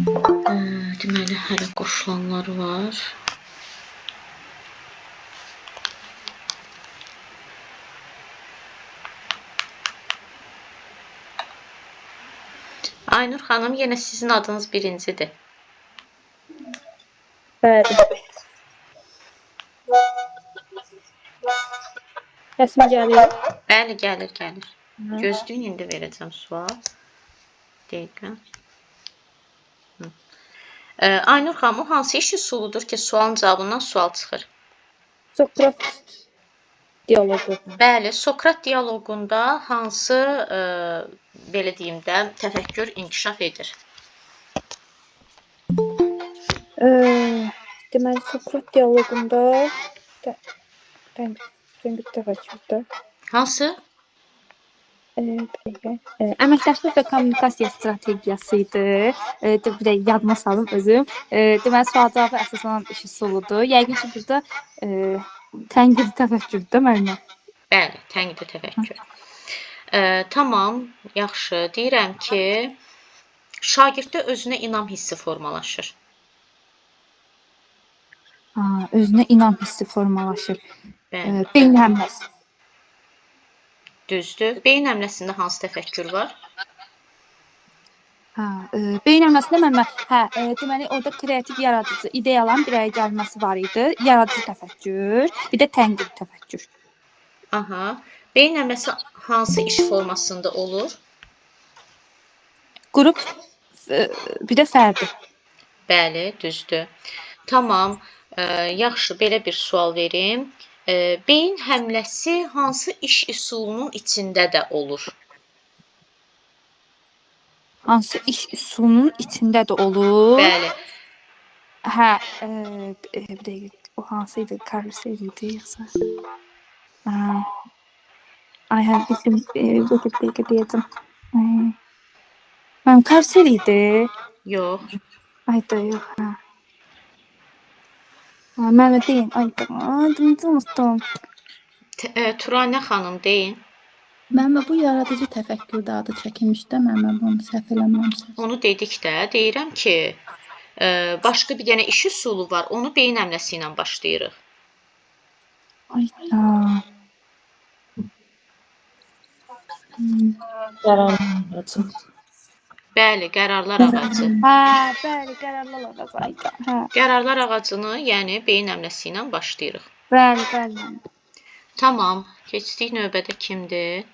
Deməli, hələ qoşulanlar var. Aynur xanım, yenə sizin adınız birincidir. Bəli. Səsim gəlir? Bəli, gəlir. Gözləyin, indi verəcəm sual. Dəqiqə. Aynur xanım, o hansı iş üsuludur ki, sualın cavabından sual çıxır? Sokrat dialoqu. Bəli, Sokrat dialoqunda hansı, belə deyim də, təfəkkür inkişaf edir? Deməli, Sokrat dialoqunda tənqid təfəkkürdə. Hansı? Əməkdaşlıq və kommunikasiya strategiyası idi. Bir də yadıma salım özüm. Deməli, sual-cavaba əsaslanan iş üsuludur. Yəqin ki, burada tənqidi təfəkkürdə müəllimə. Bəli, tənqidi təfəkkür. Tamam, yaxşı. Deyirəm ki, şagirddə özünə inam hissi formalaşır. Özünə inam hissi formalaşır. Bəli. Beyin həmləsi. Düzdür. Beyin həmləsində hansı təfəkkür var? Beyin həmləsində müəllimə, deməli orada kreativ, yaradıcı ideyaların bir araya gəlməsi var idi. Yaradıcı təfəkkür, bir də tənqidi təfəkkür. Aha. Beyin həmləsi hansı iş formasında olur? Qrup, bir də fərdi. Bəli, düzdür. Tamam. Yaxşı, belə bir sual verim. Beyin həmləsi hansı iş üsulunun içində də olur? Hansı iş üsulunun içində də olur? Bəli. Bir dəqiqə, o hansı idi? Karusel idi yoxsa? Bildim, bir dəqiqə deyəcəm. Karusel idi. Yox. Ayda yox, Mən deyim, adını unutdum. Turanə xanım deyin. Məmmə bu yaradıcı təfəkkürdə adı çəkilmişdə, məmmə bunu səhv eləmirəmsə. Onu dedik də, deyirəm ki, başqa bir dənə iş üsulu var, onu beyin həmləsi ilə başlayırıq. Bəli, qərarlar ağacı. Bəli, qərarlar ağacı. Qərarlar ağacını, yəni beyin həmləsi ilə başlayırıq. Bəli. Tamam, keçdik növbədə kimdir?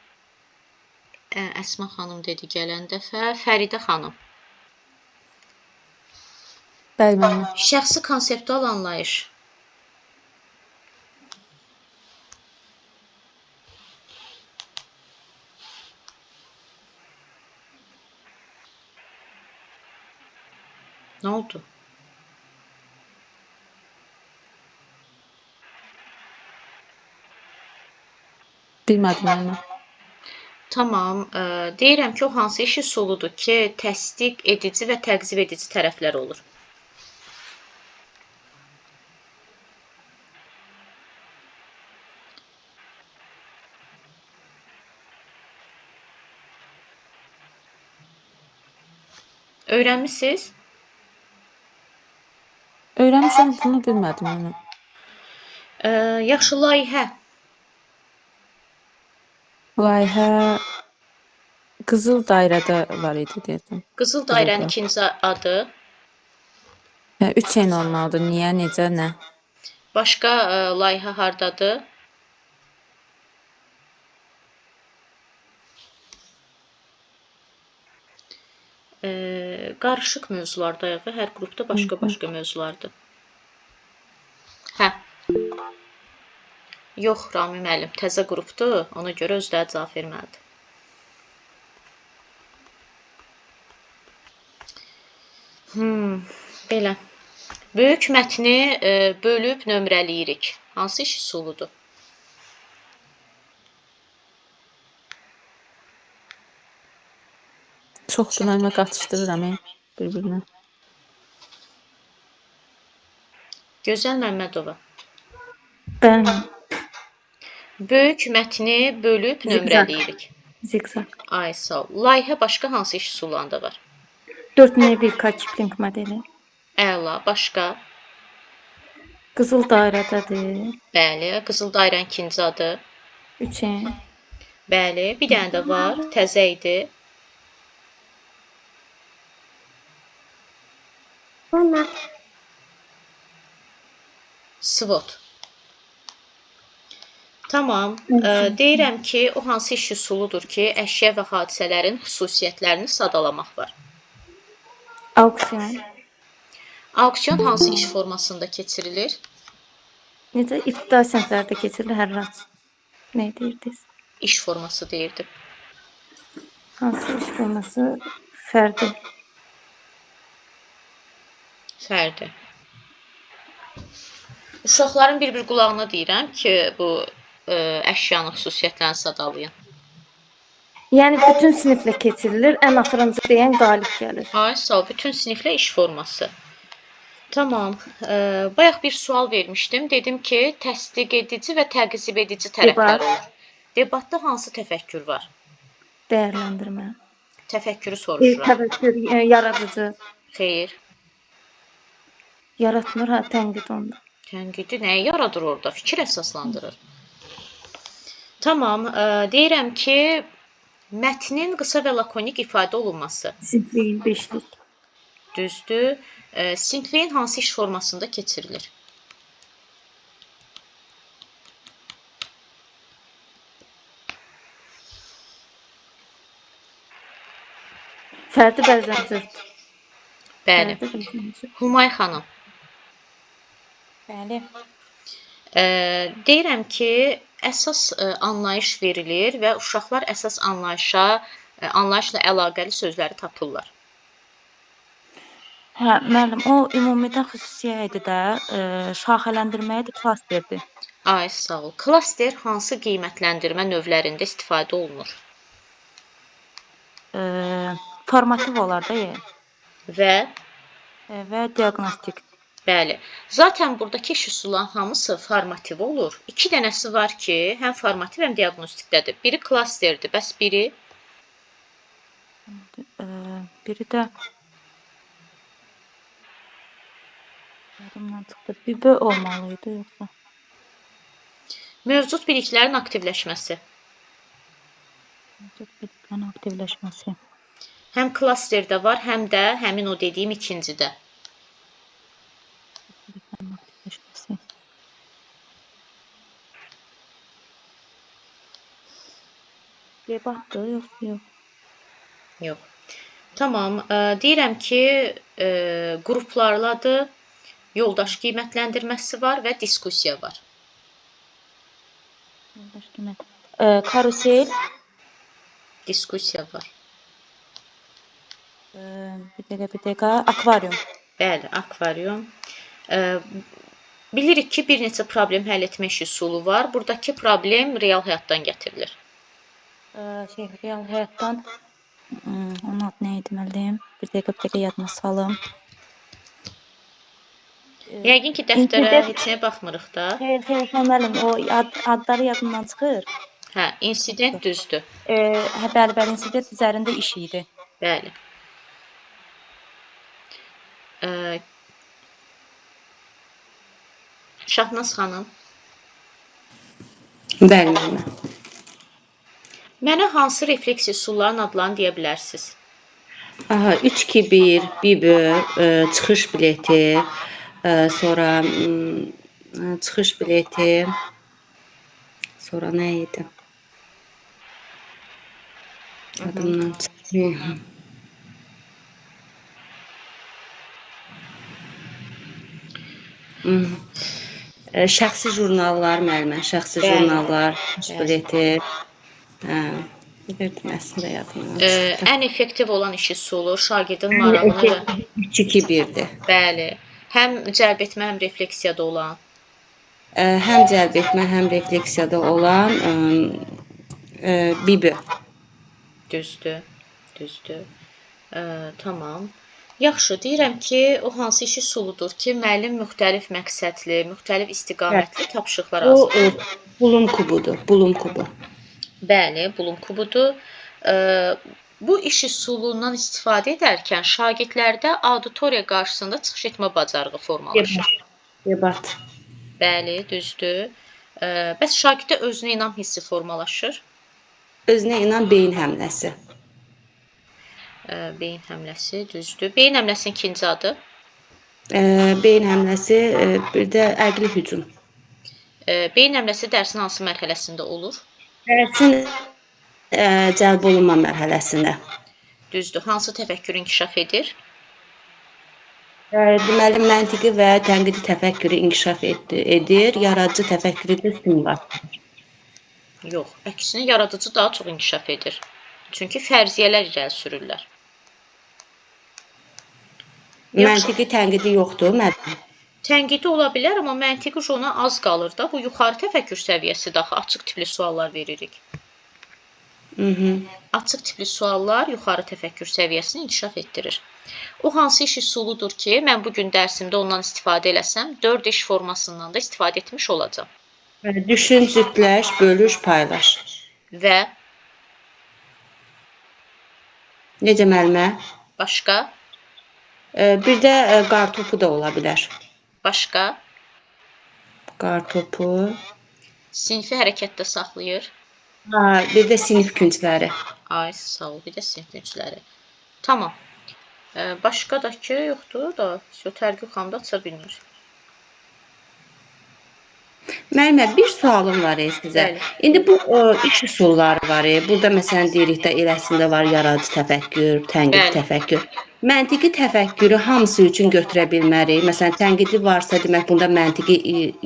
Əsma xanım dedi gələn dəfə. Fəridə xanım. Bəli, məmmə. Şəxsi konseptual anlayış. Nə oldu? Bilmədim məmmə. Tamam, deyirəm ki, o hansı iş üsuludur ki, təsdiq edici və təqzib edici tərəflər olur. Öyrənmisiniz? Öyrənmişəm, bunu bilmədim məmmə. Yaxşı, layihə. Layihə qızıl dairədə var idi deyəsən. Qızıl dairənin ikinci adı. 3 şey normaldır. Niyə, necə, nə? Başqa layihə hardadır? Qarışıq mövzulardayıq. Hər qrupda başqa mövzulardır. Yox, Rami müəllim, təzə qrupdur. Ona görə özləri cavab verməlidir. Belə. Böyük mətni bölüb nömrələyirik. Hansı iş üsuludur? Çoxdur məmmə, qatışdırıram bir-birinə. Gözəl Məmmədova. Bəli. Böyük mətni bölüb nömrələyirik. Zigzag. Ay, sağ ol. Layihə başqa hansı iş üsullarında var? 4N1K Kipling modeli. Əla. Başqa? Qızıl dairədədir. Bəli. Qızıl dairənin ikinci adı. 3N. Bəli. Bir dənə də var. Təzə idi. SWOT. Tamam. Deyirəm ki, o hansı iş üsuludur ki, əşya və hadisələrin xüsusiyyətlərini sadalamaq var. Auksion. Auksion hansı iş formasında keçirilir? Necə ibtidai siniflərdə keçirilir hər raz. Nə deyirdiniz? İş forması deyirdim. Hansı iş forması? Fərdi. Fərdi. Uşaqların bir-bir qulağına deyirəm ki, bu əşyanın xüsusiyyətlərini sadalayın. Yəni bütün siniflə keçirilir, ən axırıncı deyən qalib gəlir. Ay, sağ ol. Bütün siniflə iş forması. Tamam. Bayaq bir sual vermişdim. Dedim ki, təsdiq edici və təqzib edici tərəflər olur. Debatda hansı təfəkkür var? Dəyərləndirmə. Təfəkkürü soruşuram. Təfəkkür, yaradıcı. Xeyr. Yaratmır, ha, tənqid onda. Tənqidi nəyi yaradır orada? Fikir əsaslandırır. Tamam. Deyirəm ki, mətnin qısa və lakonik ifadə olunması. Sinifliyin beşlik. Düzdür. Sinifliyin hansı iş formasında keçirilir? Fərdi bəzəncir. Bəli. Humay xanım. Bəli. Deyirəm ki, əsas anlayış verilir və uşaqlar əsas anlayışla əlaqəli sözləri tapırlar. Hə, müəllim, o ümumidən xüsusiyə idi də, şaxələndirmə idi, klasterdir. Ay, sağ ol. Klaster hansı qiymətləndirmə növlərində istifadə olunur? Formativ olar da, və diaqnostik. Bəli. Zaten buradakı iş üsulların hamısı formativ olur. 2 dənəsi var ki, həm formativ, həm diaqnostikdədir. Biri klasterdir, bəs biri? Biri də yadımdan çıxdı. BB olmalıydı yoxsa? Mövcud biliklərin aktivləşməsi. Mövcud biliklərin aktivləşməsi. Həm klasterdə var, həm də həmin o dediyim ikincidə. Biliklərin aktivləşməsi. Debatdır, yox. Yox. Tamam. Deyirəm ki, qruplarladır, yoldaş qiymətləndirməsi var və diskussiya var. Yoldaş qiymət. Karusel. Diskussiya var. Bir dəqiqə. Akvarium. Bəli, akvarium. Bilirik ki, bir neçə problem həll etmə iş üsulu var. Buradakı problem real həyatdan gətirilir. Real həyatdan onun adı nə idi müəllim? Bir dəqiqə yadıma salım. Yəqin ki, dəftərə heç nəyə baxmırıq da. Xeyr, müəllim, o adları yadımdan çıxır. Hə, insident düzdür. Bəli, insident üzərində iş idi. Bəli. Şahnaz xanım. Bəli, müəllimə. Mənə hansı refleks üsulların adlarını deyə bilərsiniz? 3-2-1, BIB, çıxış bileti, sonra çıxış bileti, sonra nə idi? Adımdan çıxıyor. Şəxsi jurnallar, müəllimə, şəxsi jurnallar, çıxış bileti. Bilirdim, əslində yadımdan çıxdı. Ən effektiv olan iş üsulu şagirdin marağını və 3-2-1-dir. bəli, həm cəlb etmə, həm refleksiyada olan. Həm cəlb etmə, həm refleksiyada olan BIB. Düzdür. Tamam. Yaxşı, deyirəm ki, o hansı iş üsuludur ki, müəllim müxtəlif məqsədli, müxtəlif istiqamətli tapşırıqlar hazırlayır. Bulum kubudur, bulum kubu. Bəli, bulum kubudur. Bu iş üsulundan istifadə edərkən şagirdlərdə auditoriya qarşısında çıxış etmə bacarığı formalaşır. Debat. Bəli, düzdür. Bəs şagirddə özünə inam hissi formalaşır. Özünə inan beyin həmləsi. Beyin həmləsi, düzdür. Beyin həmləsinin ikinci adı. Beyin həmləsi, bir də əqli hücum. Beyin həmləsi dərsin hansı mərhələsində olur? Dərsin cəlb olunma mərhələsində. Düzdür. Hansı təfəkkür inkişaf edir? Deməli, məntiqi və tənqidi təfəkkürü inkişaf edir, yaradıcı təfəkkürü də stimullaşdırır. Yox, əksinə yaradıcı daha çox inkişaf edir. Çünki fərziyələr irəli sürürlər. Məntiqi tənqidi yoxdur, müəllim. Tənqidi ola bilər, amma məntiqi ona az qalır da. Bu yuxarı təfəkkür səviyyəsi daxı açıq tipli suallar veririk. Açıq tipli suallar yuxarı təfəkkür səviyyəsini inkişaf etdirir. O hansı iş üsuludur ki, mən bugün dərsimdə ondan istifadə eləsəm, 4 iş formasından da istifadə etmiş olacam. Düşün, cütləş, bölüş, paylaş. Və Necə müəllimə? başqa, Bir də qartopu da ola bilər. başqa, Qartopu. sinfi hərəkətdə saxlayır. Bir də sinif küncləri. Ay, sağ ol, bir də sinif küncləri. Tamam. Başqa da ki, yoxdur da, Tərgül xanım da aça bilmir. Müəllimə, bir sualım var sizə. Bəli. İndi bu iş üsulları var. Burada məsələn deyirik də eləsində var yaradıcı təfəkkür, tənqidi Bəli. təfəkkür. Məntiqi təfəkkürü hamısı üçün götürə bilmərik. Məsələn, tənqidi varsa, demək bunda məntiqi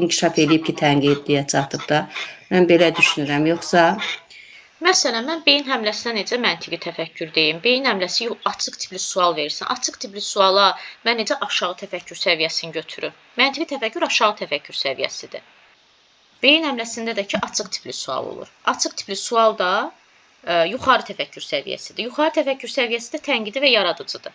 inkişaf edib ki, tənqidliyə çatıb da. Mən belə düşünürəm. Yoxsa Məsələn, mən beyin həmləsinə necə məntiqi təfəkkür deyim? Beyin həmləsi açıq tipli sual verirsən. Açıq tipli suala mən necə aşağı təfəkkür səviyyəsini götürüm? Məntiqi təfəkkür aşağı təfəkkür səviyyəsidir. Beyin həmləsində də ki, açıq tipli sual olur. Açıq tipli sual da yuxarı təfəkkür səviyyəsidir. Yuxarı təfəkkür səviyyəsi də tənqidi və yaradıcıdır.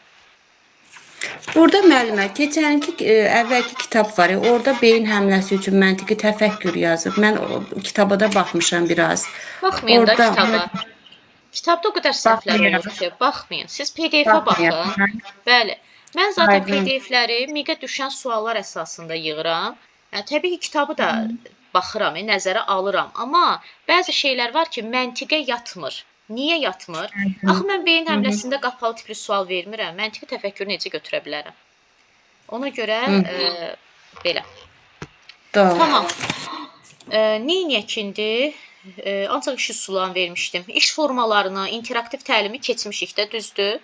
burada müəllimə, keçənki əvvəlki kitab var. Orada beyin həmləsi üçün məntiqi təfəkkür yazıb. Mən o kitaba da baxmışam biraz. Baxmayın da Orada- kitaba. Kitabda o qədər səhvlər Baxmayın. olur ki, baxmayın. Siz PDF-ə baxın. Bəli. Mən zaten Aydın. PDF-ləri miqə düşən suallar əsasında yığıram. Yəni, təbii ki, kitabı da baxıram, nəzərə alıram. Amma bəzi şeylər var ki, məntiqə yatmır. Niyə yatmır? Axı mən beyin həmləsində qapalı tipli sual vermirəm. Məntiqi təfəkkürü necə götürə bilərəm? Ona görə belə. Doğru. Tamam. Neyniyək indi? Ancaq iş üsullarını vermişdim. İş formalarını, interaktiv təlimi keçmişik də, düzdür?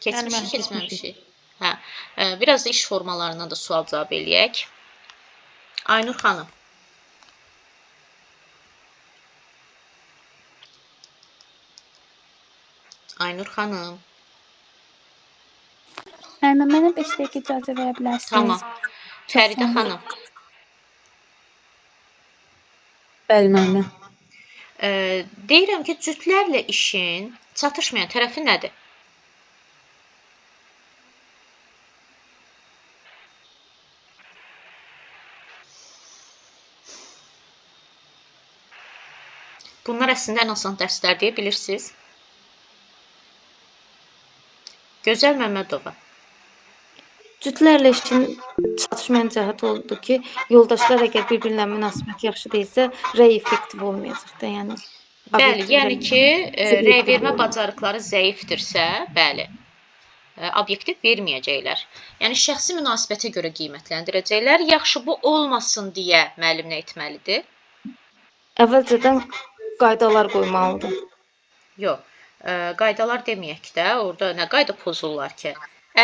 Keçmişik, keçməmişik. Hə. Biraz da iş formalarına da sual cavab eləyək. Aynur xanım. Aynur xanım. Müəllimə, mənə 5 dəqiqə icazə verə bilərsiniz? Tamam. Fəridə sağ olun. xanım. Bəli, müəllimə. Deyirəm ki, cütlərlə işin çatışmayan tərəfi nədir? Bunlar əslində ən asan dərslər deyə bilirsiniz. Gözəl Məmmədova. Cütlərlə işin çatışmayan cəhət oldu ki, yoldaşlar əgər bir-birinə münasibət yaxşı deyilsə, rəy effektiv olmayacaq da, yəni. Bəli, obyektiv yəni rəy- ki, rəy vermə bacarıqları zəifdirsə, bəli, obyektiv verməyəcəklər. Yəni şəxsi münasibətə görə qiymətləndirəcəklər. Yaxşı, bu olmasın deyə müəllim nə etməlidir? Əvvəlcədən qaydalar qoymalıdır. Yox, qaydalar deməyək də, orada nə qayda pozurlar ki?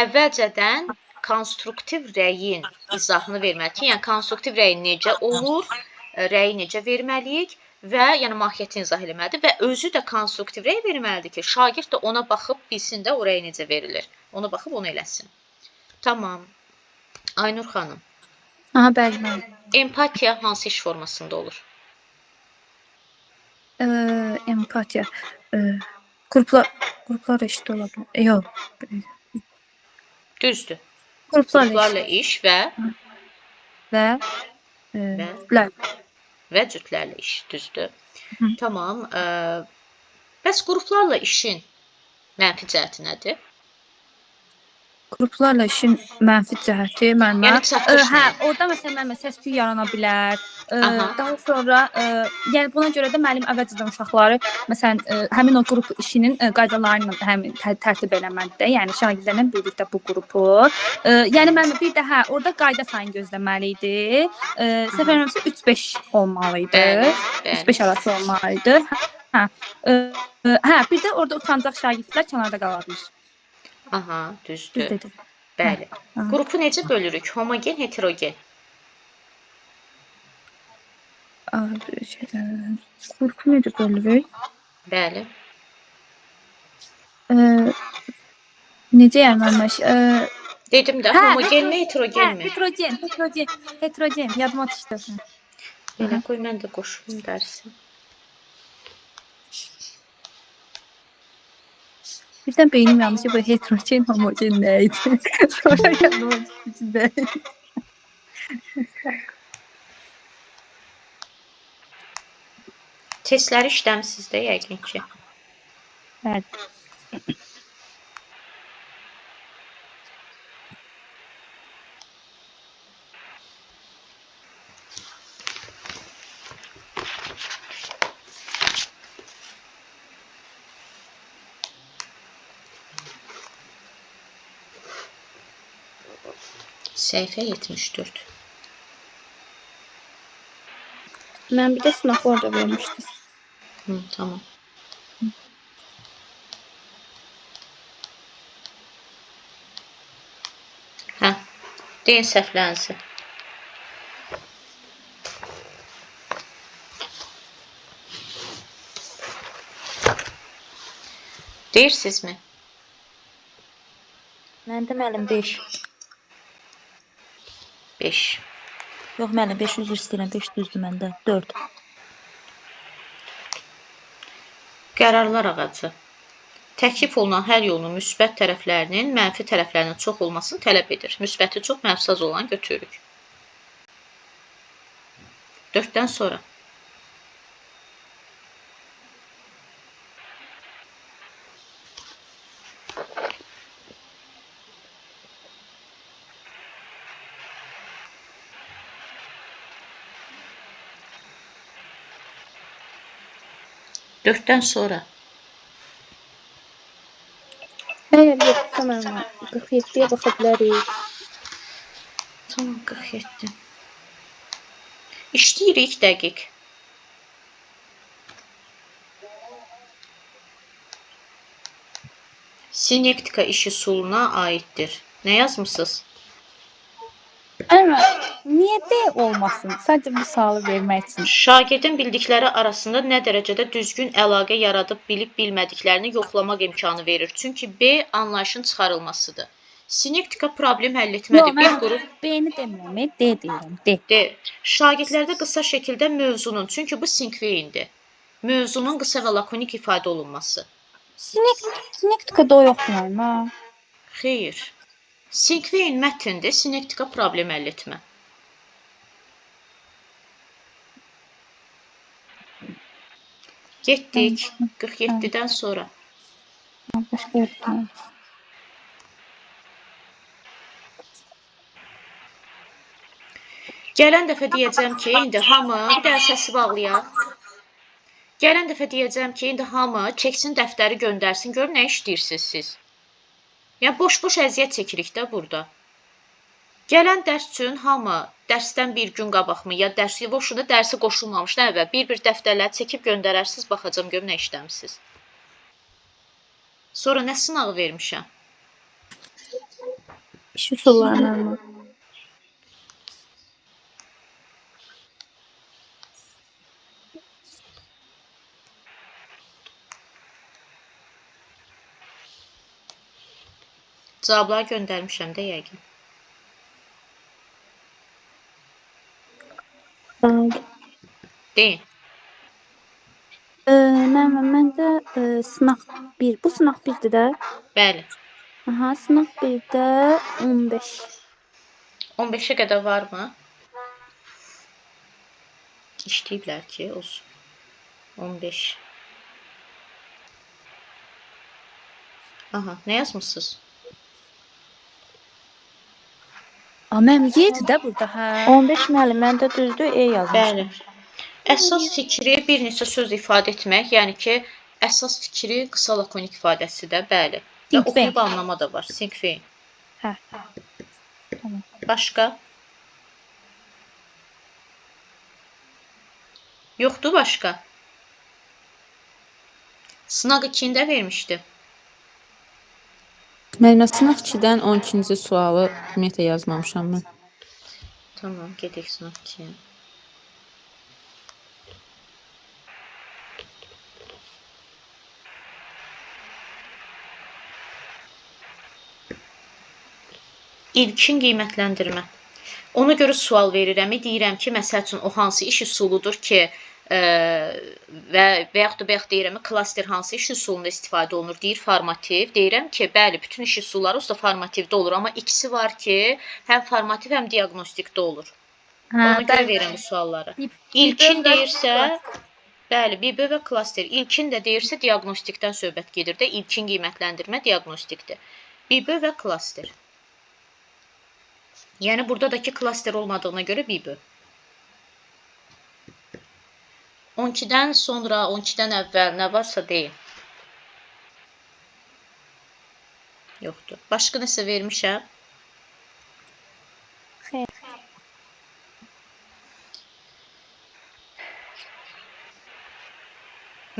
Əvvəlcədən konstruktiv rəyin izahını verməli ki, yəni konstruktiv rəy necə olur, rəyi necə verməliyik və yəni mahiyyətini izah etməlidir və özü də konstruktiv rəy verməlidir ki, şagird də ona baxıb bilsin də o rəy necə verilir. Ona baxıb onu eləsin. Tamam. Aynur xanım, Aha, bəli, müəllim. empatiya hansı iş formasında olur? Empatiya. Qruplar eşit ola bilər. Yox. Düzdür. Qruplarla Qruplarla eşit iş və və Və? bəli. və cütlərlə iş, düzdür? Hı. Tamam. Bəs qruplarla işin mənfi cəhəti nədir? Qruplarla işin mənfi cəhəti müəllimə. Yəni çatışmır. Orada məsələn səs-küy yarana bilər. Aha. Daha sonra yəni buna görə də müəllim əvvəlcədən uşaqları məsələn həmin o qrup işinin qaydalarını həmin tərtib eləməlidir. Yəni şagirdlərlə birlikdə bu qrupu. Yəni müəllim bir də orada qayda sayını gözləməli idi. Səhv eləmirəmsə 3-5 olmalı idi. Bəli, bəli. 3-5 arası olmalı idi. Bir də orada utancaq şagirdlər kənarda qala bilər. Aha, düzdür. Düz dedim. Bəli. Hə. Qrupu necə bölürük? Homogen, heterogen. Qrupu necə bölürük? Bəli. Necə yəni müəllim? Dedim də homogenmi, heterogenmi? Heterogen. Yadıma düşdü. Belə qoy mən də qoşum dərsi. Birdən beynim yanlış ki, bu heterogen, homogen nə idi? Sonra yadıma düşdü. Testləri işləmisiniz də yəqin ki. Bəli. Səhifə 74. Mən bir də sınaq orada vermişdim. Tamam. Hə. Deyin səhvlərinizi. Deyirsinizmi? Məndə müəllim 5. 5. Yox müəllim 5 üzr istəyirəm. 5 düzdür məndə. 4. Qərarlar ağacı. Təklif olunan həll yolunun müsbət tərəflərinin mənfi tərəflərinin çox olmasını tələb edir. Müsbəti çox, mənfisi az olan götürürük. 4-dən sonra. Dörtdən sonra. Əgər yoxsa müəllimə 47-yə baxa bilərik. Tamam, 47. İşləyirik dəqiq. Sinektika işi suluna aiddir. Nə yazmısınız? Amma niyə D olmasın? Sadəcə bu sualı vermək üçün. Şagirdin bildikləri arasında nə dərəcədə düzgün əlaqə yaradıb bilib-bilmədiklərini yoxlamaq imkanı verir. Çünki B anlayışın çıxarılmasıdır. Sinektika problem həll etmədir. Bir qrup B-ni demirəm, D deyirəm, D. D. Şagirdlərdə qısa şəkildə mövzunun, çünki bu sinkveyindir. Mövzunun qısa və lakonik ifadə olunması. Sinektikada o yoxdur müəllimə. Xeyr. Sinkveyin mətndir, sinektika problem həll etmə. Getdik 47-dən sonra. Başqa yoxdur. Gələn dəfə deyəcəm ki, indi hamı, bir də səsi bağlayaq. Gələn dəfə deyəcəm ki, indi hamı çəksin dəftəri göndərsin, görün nə işləyirsiniz siz. Yəni, boş-boş əziyyət çəkirik də burada. Gələn dərs üçün hamı dərsdən bir gün qabaqmı, ya boşunda dərsi qoşulmamışdan əvvəl bir-bir dəftərləri çəkib göndərərsiniz, baxacam, görün nə işləmişsiniz. Sonra nə sınağı vermişəm? İş üsulları müəllimə. Cavabları göndərmişəm də yəqin. Deyin. Məndə sınaq 1. Bu sınaq 1-dir də. Bəli. Aha, sınaq 1-də 15. 15-ə qədər varmı? İşləyiblər ki, olsun. 15. Aha, nə yazmısınız? Mənim yeydi də burada, hə. 15 müəllim, məndə düzdür, E yazmışam. Bəli. Əsas fikri bir neçə söz ifadə etmək, yəni ki, əsas fikri qısa lakonik ifadəsidir, bəli. Və Think oxuyub bank. anlama da var. Think vein. Hə. Tamam. Başqa? Yoxdur başqa? Sınaq 2-də vermişdi. Müəllimə, sınaq 2-dən 12-ci sualı ümumiyyətlə yazmamışam mən. Tamam, gedək sınaq 2-yə. İlkin qiymətləndirmə. Ona görə sual verirəm, deyirəm ki, məsəl üçün o hansı iş üsuludur ki, və yaxud da deyirəm, klaster hansı iş üsulunda istifadə olunur, deyir formativ. Deyirəm ki, bəli, bütün iş üsulları usta formativdə olur, amma ikisi var ki, həm formativ, həm diaqnostikdə olur. Ona görə verirəm bu sualları. İlkin deyirsə, bəli, BB və klaster. İlkin də deyirsə, diaqnostikdən söhbət gedir də, ilkin qiymətləndirmə diaqnostikdir. BB və klaster. Yəni, burada da ki, klaster olmadığına görə BB. 12-dən sonra, 12-dən əvvəl nə varsa deyin. Yoxdur. Başqa nəsə vermişəm? Xeyr.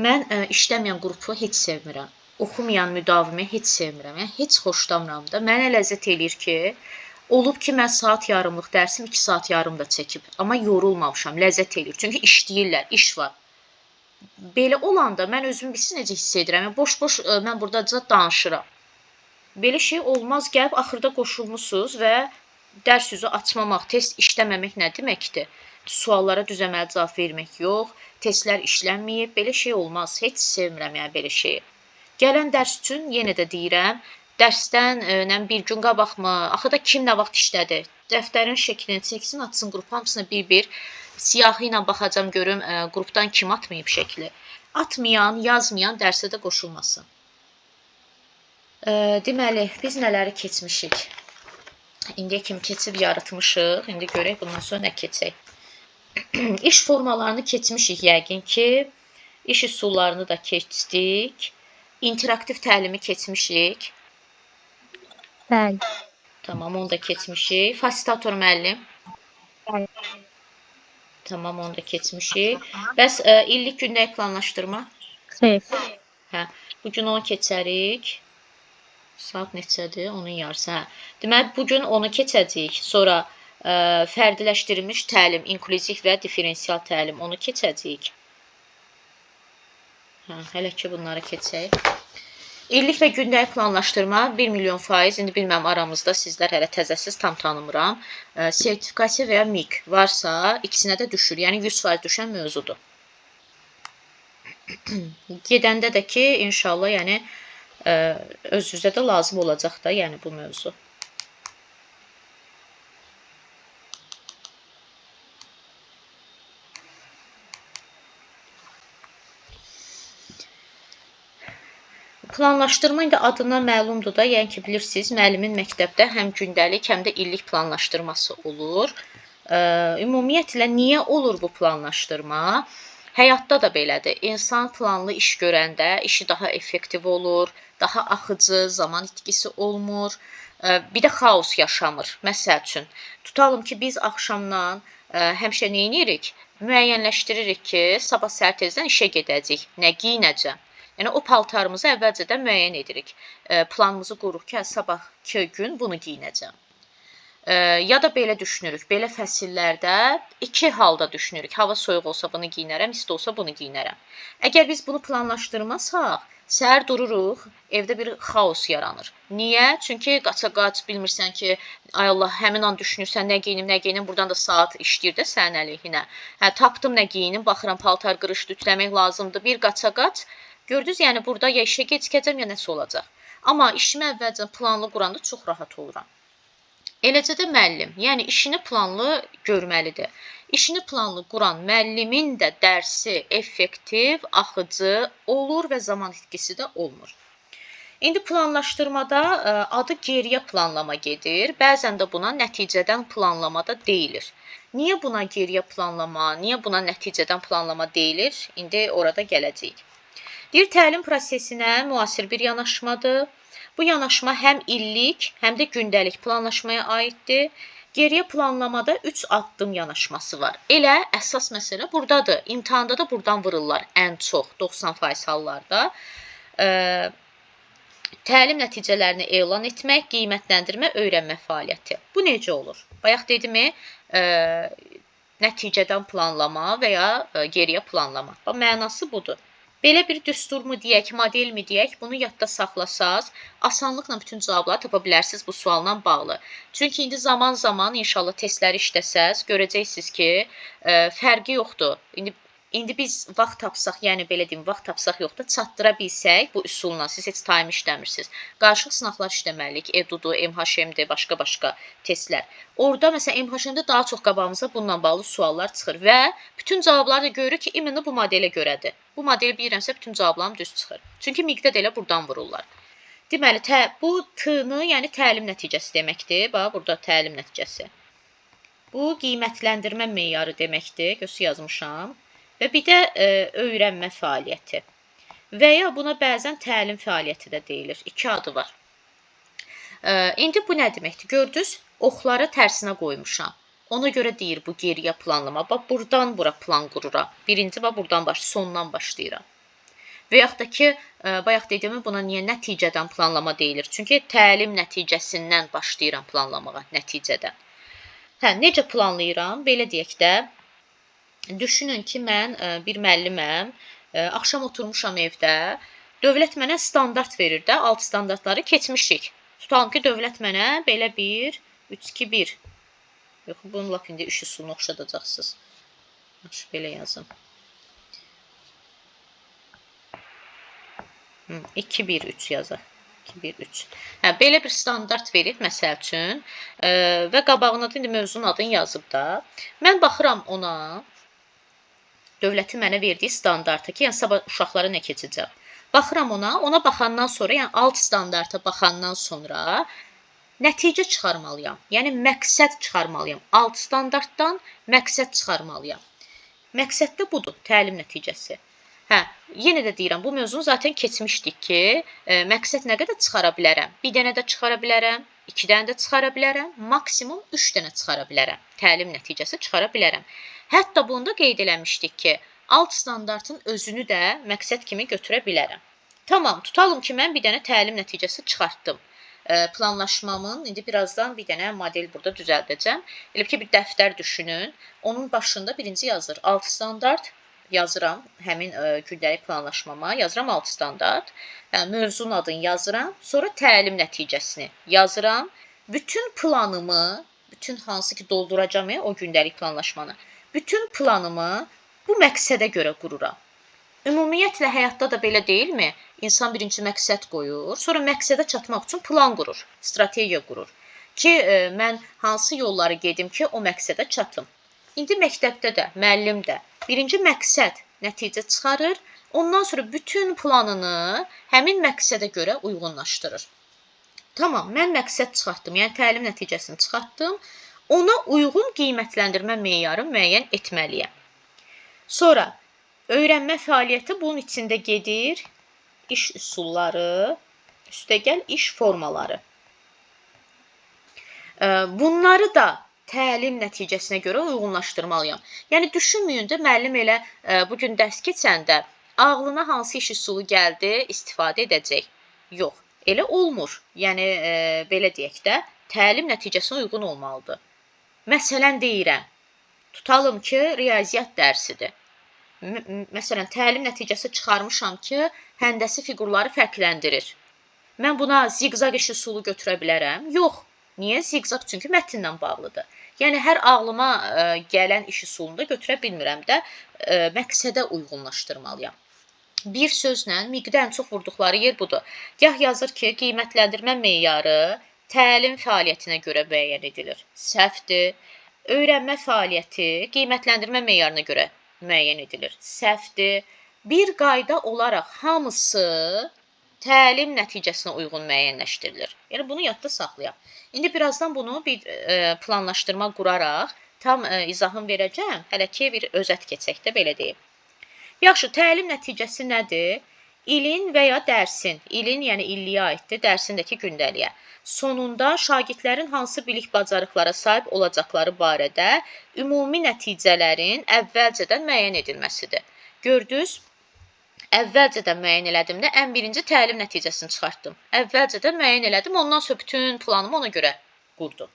Mən işləməyən qrupu heç sevmirəm. Oxumayan müdavimi heç sevmirəm. Yəni, heç xoşlamıram da. Mənə ləzzət eləyir ki, olub ki, mən saat yarımlıq dərsim 2 saat yarım da çəkib. Amma yorulmamışam, ləzzət eləyir. Çünki işləyirlər, iş var. Belə olanda mən özümü bilsin necə hiss edirəm. Yəni, boş-boş mən burada danışıram. Belə şey olmaz, gəlib axırda qoşulmusunuz və dərs üzü açmamaq, test işləməmək nə deməkdir? Suallara düzəməli cavab vermək yox, testlər işlənməyib, belə şey olmaz. Heç sevmirəm yəni belə şeyi. Gələn dərs üçün yenə də deyirəm, dərsdən bir gün qabaqmı, axı da kim nə vaxt işlədi? Dəftərin şəklini çəksin, atsın qrup hamısına bir-bir siyahı ilə baxacam görüm qrupdan kim atmayıb şəkli. Atmayan, yazmayan dərsə də qoşulmasın. Deməli, biz nələri keçmişik? İndiyə kimi keçib yaratmışıq. İndi görək bundan sonra nə keçək. İş formalarını keçmişik yəqin ki. İş üsullarını da keçdik. İnteraktiv təlimi keçmişik. Bəli. Tamam, onu da keçmişik. Fasilitator müəllim. Bəli. Tamam, onu da keçmişik. Bəs illik gündəlik planlaşdırma? Xeyr. Hə, bugün onu keçərik. Saat neçədir? Onun yarısı. Hə. Deməli, bugün onu keçəcəyik. Sonra fərdiləşdirilmiş təlim, inklüziv və diferensial təlim, onu keçəcəyik. Hə, hələ ki, bunları keçək. İllik və gündəlik planlaşdırma 1.000.000%. İndi bilməm, aramızda sizlər hələ təzəsiz, tam tanımıram. Sertifikasiya və ya MİQ varsa, ikisinə də düşür. Yəni, 100% düşən mövzudur. Gedəndə də ki, inşallah, yəni, öz-üzə də lazım olacaq da, yəni bu mövzu. Planlaşdırma indi adından məlumdur da, yəni ki, bilirsiniz, müəllimin məktəbdə həm gündəlik, həm də illik planlaşdırması olur. Ümumiyyətlə, niyə olur bu planlaşdırma? Həyatda da belədir. İnsan planlı iş görəndə işi daha effektiv olur, daha axıcı, zaman itkisi olmur, bir də xaos yaşamır. Məsəl üçün, tutalım ki, biz axşamdan həmişə nə edirik? Müəyyənləşdiririk ki, sabah səhər tezdən işə gedəcəyik, nə giyinəcəm? Yəni, o paltarımızı əvvəlcədən müəyyən edirik. Planımızı qururuq ki, sabahki gün bunu giyinəcəm. Ya da belə düşünürük, belə fəsillərdə iki halda düşünürük. Hava soyuq olsa bunu giyinərəm, isti olsa bunu giyinərəm. Əgər biz bunu planlaşdırmasaq, səhər dururuq, evdə bir xaos yaranır. Niyə? Çünki qaça-qaç bilmirsən ki, ay Allah, həmin an düşünürsən, nə geyinim, buradan da saat işləyir də sənin əleyhinə. Hə, tapdım nə geyinim, baxıram, paltar qırışdı, ütüləmək lazımdır, bir qaça-qaç. Gördünüz, yəni burada ya işə gecikəcəm, ya nəsə olacaq. Amma işimi əvvəlcə planlı quranda çox rahat oluram. Eləcə də müəllim, yəni işini planlı görməlidir. İşini planlı quran müəllimin də dərsi effektiv, axıcı olur və zaman itkisi də olmur. İndi planlaşdırmada adı geriyə planlama gedir. Bəzən də buna nəticədən planlama da deyilir. Niyə buna geriyə planlama, niyə buna nəticədən planlama deyilir? İndi orada gələcəyik. Deyir, təlim prosesinə müasir bir yanaşmadır. Bu yanaşma həm illik, həm də gündəlik planlaşmaya aiddir. Geriyə planlamada 3 addım yanaşması var. Elə əsas məsələ buradadır. İmtahanda da buradan vururlar ən çox 90% hallarda. Təlim nəticələrini elan etmək, qiymətləndirmə, öyrənmə fəaliyyəti. Bu necə olur? Bayaq dedimi, nəticədən planlama və ya geriyə planlama. Mənası budur. Belə bir düsturmu deyək, modelmi deyək, bunu yadda saxlasaz, asanlıqla bütün cavabları tapa bilərsiniz bu sualla bağlı. Çünki indi zaman-zaman inşallah testləri işləsəz, görəcəksiniz ki, fərqi yoxdur. İndi biz vaxt tapsaq, yəni belə deyim, vaxt tapsaq yoxdur, çatdıra bilsək bu üsulla, siz heç time işləmirsiniz. Qarşılıq sınaqlar işləməliyik, EDU-dur, MHM-dir, başqa-başqa testlər. Orada məsələn MHM-də daha çox qabağımıza bununla bağlı suallar çıxır və bütün cavabları da görürük ki, imенно bu modelə görədir. Bu modeli bilirəmsə bütün cavablarım düz çıxır. Çünki miqdad elə buradan vururlar. Deməli, bu T-nı, yəni təlim nəticəsi deməkdir. Bax, burada təlim nəticəsi. Bu qiymətləndirmə meyarı deməkdir. Göstər yazmışam. Və bir də öyrənmə fəaliyyəti. Və ya buna bəzən təlim fəaliyyəti də deyilir. 2 adı var. İndi bu nə deməkdir? Gördünüz, oxları tərsinə qoymuşam. Ona görə deyir bu geriyə planlama. Bax, buradan bura plan qururam. Birinci bax, buradan sondan başlayıram. Və yaxud da ki, bayaq dediyimi buna niyə nəticədən planlama deyilir? Çünki təlim nəticəsindən başlayıram planlamağa, nəticədən. Necə planlayıram? Belə deyək də, düşünün ki, mən bir müəlliməm, axşam oturmuşam evdə, dövlət mənə standart verir də, alt standartları keçmişik. Tutalım ki, dövlət mənə belə bir 3-2-1. Yox, bunu lap indi iş üsulunu oxşadacaqsınız. Belə yazım. 2-1-3 yazaq. 2-1-3. Belə bir standart verib, məsəl üçün, və qabağına da indi mövzunun adını yazıb da. Mən baxıram ona, dövlətin mənə verdiyi standarta ki, yəni sabah uşaqlara nə keçəcək. Baxıram ona baxandan sonra, yəni alt standarta baxandan sonra nəticə çıxarmalıyam. Yəni məqsəd çıxarmalıyam. Alt standartdan məqsəd çıxarmalıyam. Məqsəd də budur, təlim nəticəsi. Yenə də deyirəm, bu mövzunu zaten keçmişdik ki, məqsəd nə qədər çıxara bilərəm? Bir dənə də çıxara bilərəm, 2 dənə də çıxara bilərəm, maksimum 3 dənə çıxara bilərəm. Təlim nəticəsi çıxara bilərəm. Hətta bunda qeyd eləmişdik ki, alt standartın özünü də məqsəd kimi götürə bilərəm. Tamam, tutalım ki, mən bir dənə təlim nəticəsi çıxartdım. Planlaşmamın, indi birazdan bir dənə model burada düzəldəcəm. Elə ki, bir dəftər düşünün. Onun başında birinci yazır alt standart, yazıram həmin gündəlik planlaşmama, yazıram alt standart, mövzunun adını yazıram, sonra təlim nəticəsini yazıram. Bütün planımı, bütün hansı ki dolduracam o gündəlik planlaşmanı, bütün planımı bu məqsədə görə qururam. Ümumiyyətlə həyatda da belə deyilmi? İnsan birinci məqsəd qoyur, sonra məqsədə çatmaq üçün plan qurur, strategiya qurur. Ki, mən hansı yolları gedim ki, o məqsədə çatım. İndi məktəbdə də, müəllim də birinci məqsəd nəticə çıxarır, ondan sonra bütün planını həmin məqsədə görə uyğunlaşdırır. Tamam, mən məqsəd çıxartdım, yəni təlim nəticəsini çıxartdım, ona uyğun qiymətləndirmə meyarı müəyyən etməliyəm. Sonra, öyrənmə fəaliyyəti bunun içində gedir, iş üsulları, üstəgəl iş formaları. Bunları da təlim nəticəsinə görə uyğunlaşdırmalıyam. Yəni, düşünməyin də, müəllim elə bugün dərs keçəndə ağlına hansı iş üsulu gəldi, istifadə edəcək. Yox, elə olmur. Yəni, belə deyək də, təlim nəticəsinə uyğun olmalıdır. Məsələn, deyirəm, tutalım ki, riyaziyyat dərsidir. Məsələn, təlim nəticəsi çıxarmışam ki, həndəsi fiqurları fərqləndirir. Mən buna ziqzaq iş üsulu götürə bilərəm? Yox. Niyə? Ziqzaq çünki mətnlə bağlıdır. Yəni, hər ağlıma gələn iş üsulunu da götürə bilmirəm də, məqsədə uyğunlaşdırmalıyam. Bir sözlə, miqdə ən çox vurduqları yer budur. Gah yazır ki, qiymətləndirmə meyarı təlim fəaliyyətinə görə müəyyən edilir. Səhvdir. öyrənmə fəaliyyəti qiymətləndirmə meyarına görə müəyyən edilir. Səhvdir. Bir qayda olaraq hamısı təlim nəticəsinə uyğun müəyyənləşdirilir. Yəni bunu yadda saxlayaq. İndi birazdan bunu bir planlaşdırma quraraq tam izahını verəcəm. Hələ ki bir özət keçək də belə deyim. Yaxşı, təlim nəticəsi nədir? İlin və ya dərsin, ilin yəni illiyə aiddir, dərsindəki gündəliyə. Sonunda şagirdlərin hansı bilik bacarıqlara sahib olacaqları barədə ümumi nəticələrin əvvəlcədən müəyyən edilməsidir. Gördünüz? Əvvəlcədən müəyyən elədim də ən birinci təlim nəticəsini çıxartdım. Əvvəlcədən müəyyən elədim, ondan sonra bütün planımı ona görə qurdum.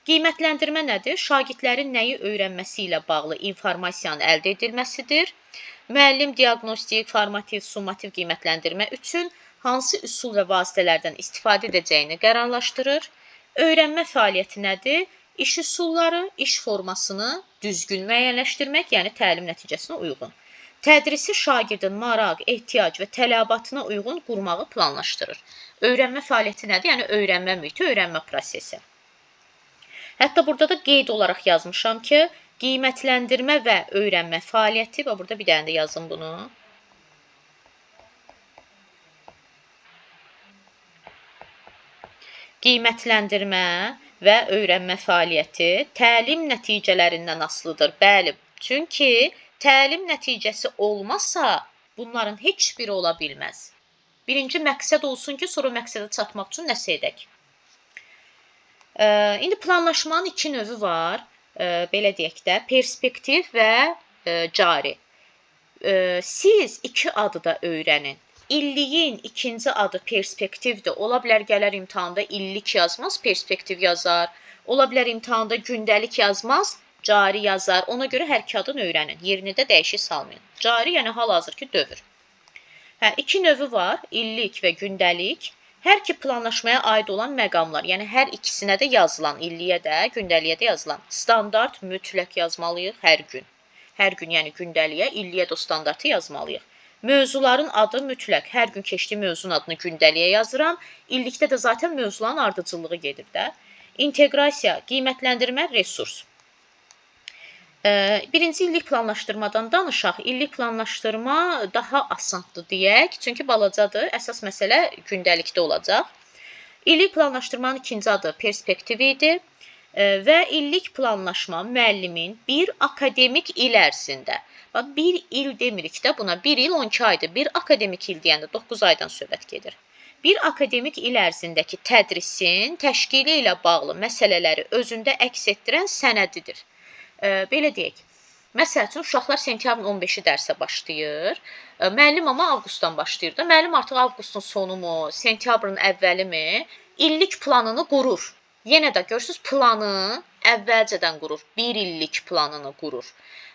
Qiymətləndirmə nədir? Şagirdlərin nəyi öyrənməsi ilə bağlı informasiyanın əldə edilməsidir. Müəllim diaqnostik, formativ, summativ qiymətləndirmə üçün hansı üsul və vasitələrdən istifadə edəcəyini qərarlaşdırır. Öyrənmə fəaliyyəti nədir? İş üsulları, iş formasını düzgün müəyyənləşdirmək, yəni təlim nəticəsinə uyğun. Tədrisi şagirdin maraq, ehtiyac və tələbatına uyğun qurmağı planlaşdırır. Öyrənmə fəaliyyəti nədir? Yəni öyrənmə mühiti, öyrənmə prosesi. Hətta burada da qeyd olaraq yazmışam ki, qiymətləndirmə və öyrənmə fəaliyyəti, və burada bir dənə də yazın bunu. Qiymətləndirmə və öyrənmə fəaliyyəti təlim nəticələrindən asılıdır. Bəli, çünki təlim nəticəsi olmasa, bunların heç biri ola bilməz. Birinci məqsəd olsun ki, sonra məqsədə çatmaq üçün nəsə edək. İndi planlaşmanın iki növü var. Belə deyək də, perspektiv və cari. Siz iki adı da öyrənin. İlliyin ikinci adı perspektivdir. Ola bilər gələr imtahanda illik yazmaz, perspektiv yazar. Ola bilər imtahanda gündəlik yazmaz, cari yazar. Ona görə hər iki adını öyrənin. Yerini də dəyişik salmayın. Cari, yəni hal-hazırki dövr. İki növü var, illik və gündəlik. Hər iki planlaşmaya aid olan məqamlar, yəni hər ikisinə də yazılan, illiyə də, gündəliyə də yazılan standart mütləq yazmalıyıq hər gün. Hər gün, yəni gündəliyə, illiyə də o standartı yazmalıyıq. Mövzuların adı mütləq, hər gün keçdiyim mövzunun adını gündəliyə yazıram. İllikdə də zaten mövzuların ardıcıllığı gedir də. İnteqrasiya, qiymətləndirmə, resurs. Birinci illik planlaşdırmadan danışaq. İllik planlaşdırma daha asandır deyək, çünki balacadır. Əsas məsələ gündəlikdə olacaq. İllik planlaşdırmanın ikinci adı perspektiv idi və illik planlaşma müəllimin bir akademik il ərzində. Bir il demirik də buna, bir il 12 aydır. Bir akademik il deyəndə 9 aydan söhbət gedir. Bir akademik il ərzindəki tədrisin təşkili ilə bağlı məsələləri özündə əks etdirən sənədidir. Belə deyək, məsəl üçün, uşaqlar sentyabrın 15-i dərsə başlayır, müəllim amma avqustdan başlayır da, müəllim artıq avqustun sonu mu, sentyabrın əvvəli mi, illik planını qurur. Yenə də görürsünüz, planı əvvəlcədən qurur, bir illik planını qurur.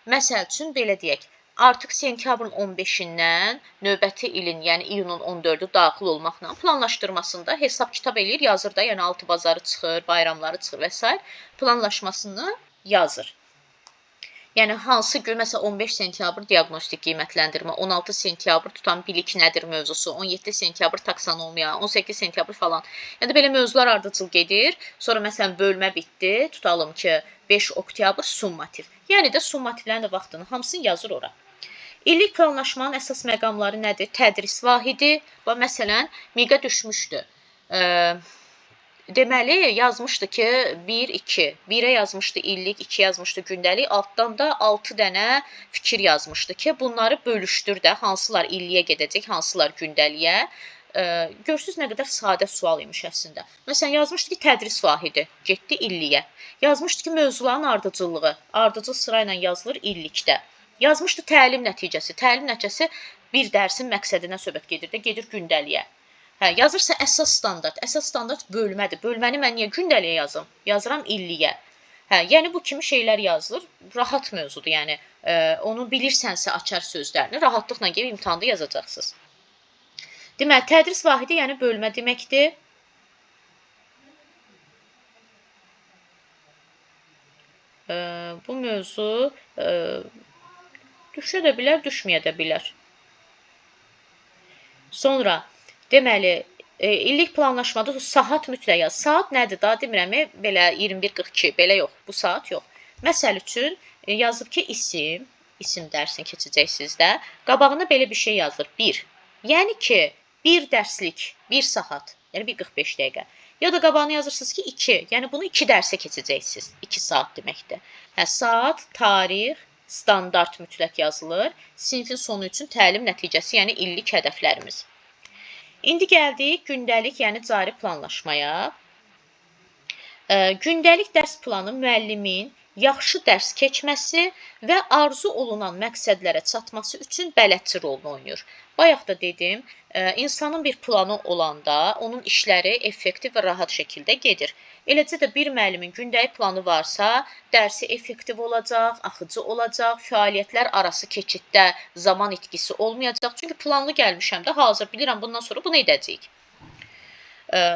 Məsəl üçün, belə deyək, artıq sentyabrın 15-dən növbəti ilin, yəni iyunun 14-ü daxil olmaqla planlaşdırmasında hesab kitab eləyir, yazır da, yəni 6 bazarı çıxır, bayramları çıxır və s. planlaşmasını yazır. Yəni, hansı gün, məsələn, 15 sentyabr diaqnostik qiymətləndirmə, 16 sentyabr tutan bilik nədir mövzusu, 17 sentyabr taksonomiya, 18 sentyabr falan. Yəni, belə mövzular ardıcıl gedir. Sonra, məsələn, bölmə bitdi, tutalım ki, 5 oktyabr summativ. Yəni də summativlərin də vaxtını hamısını yazır ora. İllik planlaşmanın əsas məqamları nədir? Tədris vahidi, məsələn, miqə düşmüşdü. Deməli, yazmışdı ki, 1-2. 1-ə yazmışdı illik, 2 yazmışdı gündəlik, altdan da 6 dənə fikir yazmışdı ki, bunları bölüşdür də, hansılar illiyə gedəcək, hansılar gündəliyə. Görürsünüz, nə qədər sadə sual imiş əslində. Məsələn, yazmışdı ki, tədris vahidi, getdi illiyə. Yazmışdı ki, mövzuların ardıcıllığı, ardıcıl sıra ilə yazılır illikdə. Yazmışdı təlim nəticəsi bir dərsin məqsədinə söhbət gedir də, gedir gündəliyə. Yazırsa əsas standart bölmədir. Bölməni mən niyə gündəliyə yazım? Yazıram illiyə. Yəni bu kimi şeylər yazılır. Rahat mövzudur. Yəni onu bilirsənsə açar sözlərini rahatlıqla gəlib imtahanda yazacaqsınız. Deməli, tədris vahidi yəni bölmə deməkdir. Bu mövzu düşə də bilər, düşməyə də bilər. Sonra deməli, illik planlaşmada saat mütləq yaz. Saat nədir? Daha demirəm, belə 21:42, belə yox. Bu saat yox. Məsəl üçün yazıb ki, isim dərsini keçəcəksiniz də, qabağına belə bir şey yazılır. 1. Yəni ki, 1 dərslik, 1 saat, yəni 1:45 dəqiqə. Ya da qabağına yazırsınız ki, 2. Yəni bunu 2 dərsə keçəcəksiniz. 2 saat deməkdir. Hə, saat, tarix, standart mütləq yazılır. Sinifin sonu üçün təlim nəticəsi, yəni illik hədəflərimiz. İndi gəldik gündəlik, yəni cari planlaşmaya. Gündəlik dərs planı müəllimin yaxşı dərs keçməsi və arzu olunan məqsədlərə çatması üçün bələdçi rolunu oynayır. Bayaq da dedim, insanın bir planı olanda onun işləri effektiv və rahat şəkildə gedir. Eləcə də bir müəllimin gündəlik planı varsa, dərsi effektiv olacaq, axıcı olacaq, fəaliyyətlər arası keçiddə zaman itkisi olmayacaq. Çünki planlı gəlmişəm də, hazır bilirəm bundan sonra bunu edəcəyik.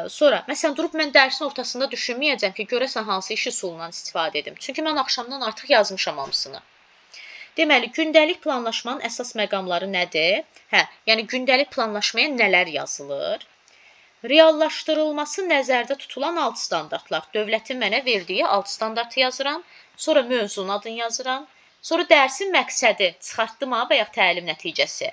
Sonra, məsələn, durub mən dərsin ortasında düşünməyəcəm ki, görəsən hansı iş üsulundan istifadə edim. Çünki mən axşamdan artıq yazmışam hamısını. Deməli, gündəlik planlaşmanın əsas məqamları nədir? Yəni gündəlik planlaşmaya nələr yazılır? Reallaşdırılması nəzərdə tutulan alt standartlar. Dövlətin mənə verdiyi alt standartı yazıram. Sonra mövzunun adını yazıram. Sonra dərsin məqsədi çıxartdım ha, bayaq təlim nəticəsi.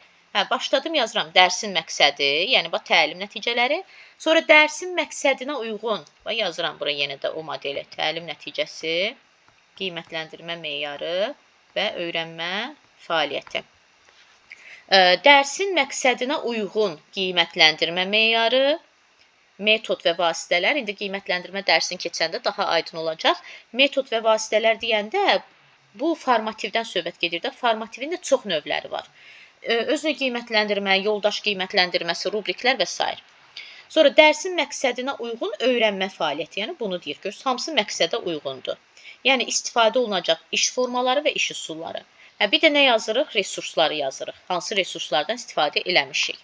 Başladım yazıram dərsin məqsədi, yəni bax təlim nəticələri. Sonra dərsin məqsədinə uyğun, bax yazıram bura yenə də o modeli, təlim nəticəsi, qiymətləndirmə meyarı və öyrənmə fəaliyyəti. Dərsin məqsədinə uyğun qiymətləndirmə meyarı, metod və vasitələr, indi qiymətləndirmə dərsini keçəndə daha aydın olacaq. Metod və vasitələr deyəndə bu formativdən söhbət gedir də, formativin də çox növləri var. Özünü qiymətləndirmə, yoldaş qiymətləndirməsi, rubriklər və s. Sonra dərsin məqsədinə uyğun öyrənmə fəaliyyəti, yəni bunu deyir, görürsünüz, hamısı məqsədə uyğundur. Yəni istifadə olunacaq iş formaları və iş üsulları. Bir də nə yazırıq? Resursları yazırıq. Hansı resurslardan istifadə eləmişik.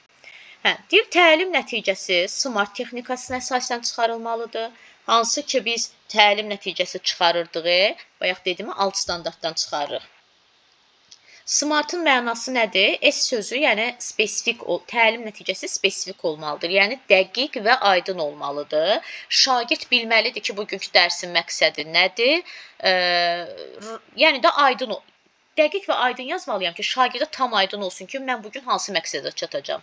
Deyir, təlim nəticəsi SMART texnikasına əsasən çıxarılmalıdır. Hansı ki, biz təlim nəticəsi çıxarırdıq, bayaq dediyimi alt standartdan çıxarırıq. SMART-ın mənası nədir? S sözü, yəni spesifik, təlim nəticəsi spesifik olmalıdır. Yəni dəqiq və aydın olmalıdır. Şagird bilməlidir ki, bugünkü dərsin məqsədi nədir? Yəni də aydın, dəqiq və aydın yazmalıyam ki, şagirdə tam aydın olsun ki, mən bugün hansı məqsədə çatacağam.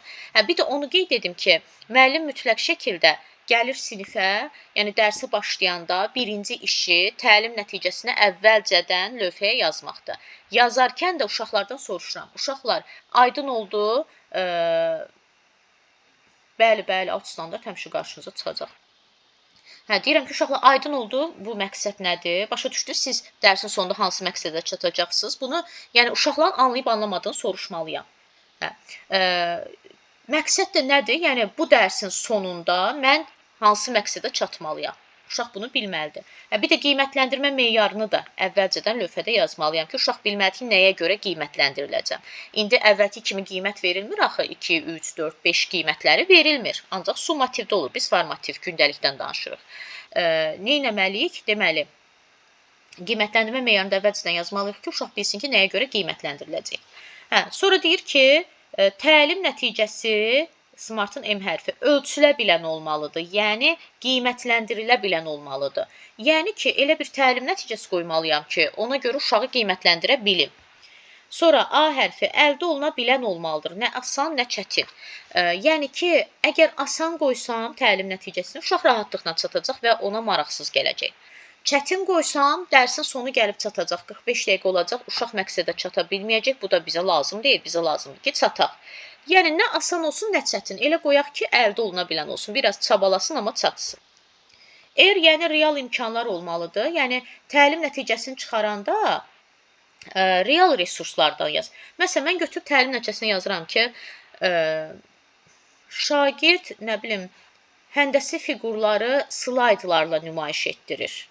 Bir də onu qeyd edim ki, müəllim mütləq şəkildə gəlir sinifə, yəni dərsə başlayanda birinci işi təlim nəticəsinə əvvəlcədən lövhəyə yazmaqdır. Yazarkən də uşaqlardan soruşuram. Uşaqlar, aydın oldu, bəli, alt standart həmişə qarşınıza çıxacaq. Deyirəm ki, uşaqlar, aydın oldu, bu məqsəd nədir? Başa düşdünüz, siz dərsin sonunda hansı məqsədə çatacaqsınız? Bunu, yəni uşaqların anlayıb anlamadığını soruşmalıyam. Məqsəd də nədir? Yəni, bu dərsin sonunda mən hansı məqsədə çatmalıyam? Uşaq bunu bilməlidir. Bir də qiymətləndirmə meyarını da əvvəlcədən lövhədə yazmalıyam ki, uşaq bilməlidir ki, nəyə görə qiymətləndiriləcəm. İndi əvvəlki kimi qiymət verilmir axı, 2, 3, 4, 5 qiymətləri verilmir. Ancaq summativdə olur, biz formativ, gündəlikdən danışırıq. Nə etməliyik? Deməli, qiymətləndirmə meyarını da əvvəlcədən yazmalıyıq ki, uşaq bilsin ki, nəyə görə qiymətləndiriləcək. Sonra deyir ki, təlim nəticəsi SMART-ın M hərfi ölçülə bilən olmalıdır, yəni qiymətləndirilə bilən olmalıdır. Yəni ki, elə bir təlim nəticəsi qoymalıyam ki, ona görə uşağı qiymətləndirə bilim. Sonra A hərfi əldə oluna bilən olmalıdır, nə asan, nə çətin. Yəni ki, əgər asan qoysam təlim nəticəsini, uşaq rahatlıqla çatacaq və ona maraqsız gələcək. Çətin qoysam, dərsin sonu gəlib çatacaq, 45 dəqiqə olacaq, uşaq məqsədə çata bilməyəcək, bu da bizə lazım deyil, bizə lazımdır ki, çataq. Yəni, nə asan olsun, nə çətin. Elə qoyaq ki, əldə oluna bilən olsun. Biraz çabalasın, amma çatsın. Yəni real imkanlar olmalıdır. Yəni, təlim nəticəsini çıxaranda real resurslardan yaz. Məsələn, mən götürüb təlim nəticəsini yazıram ki, şagird, nə bilim, həndəsi fiqurları slaydlarla nümayiş etdirir.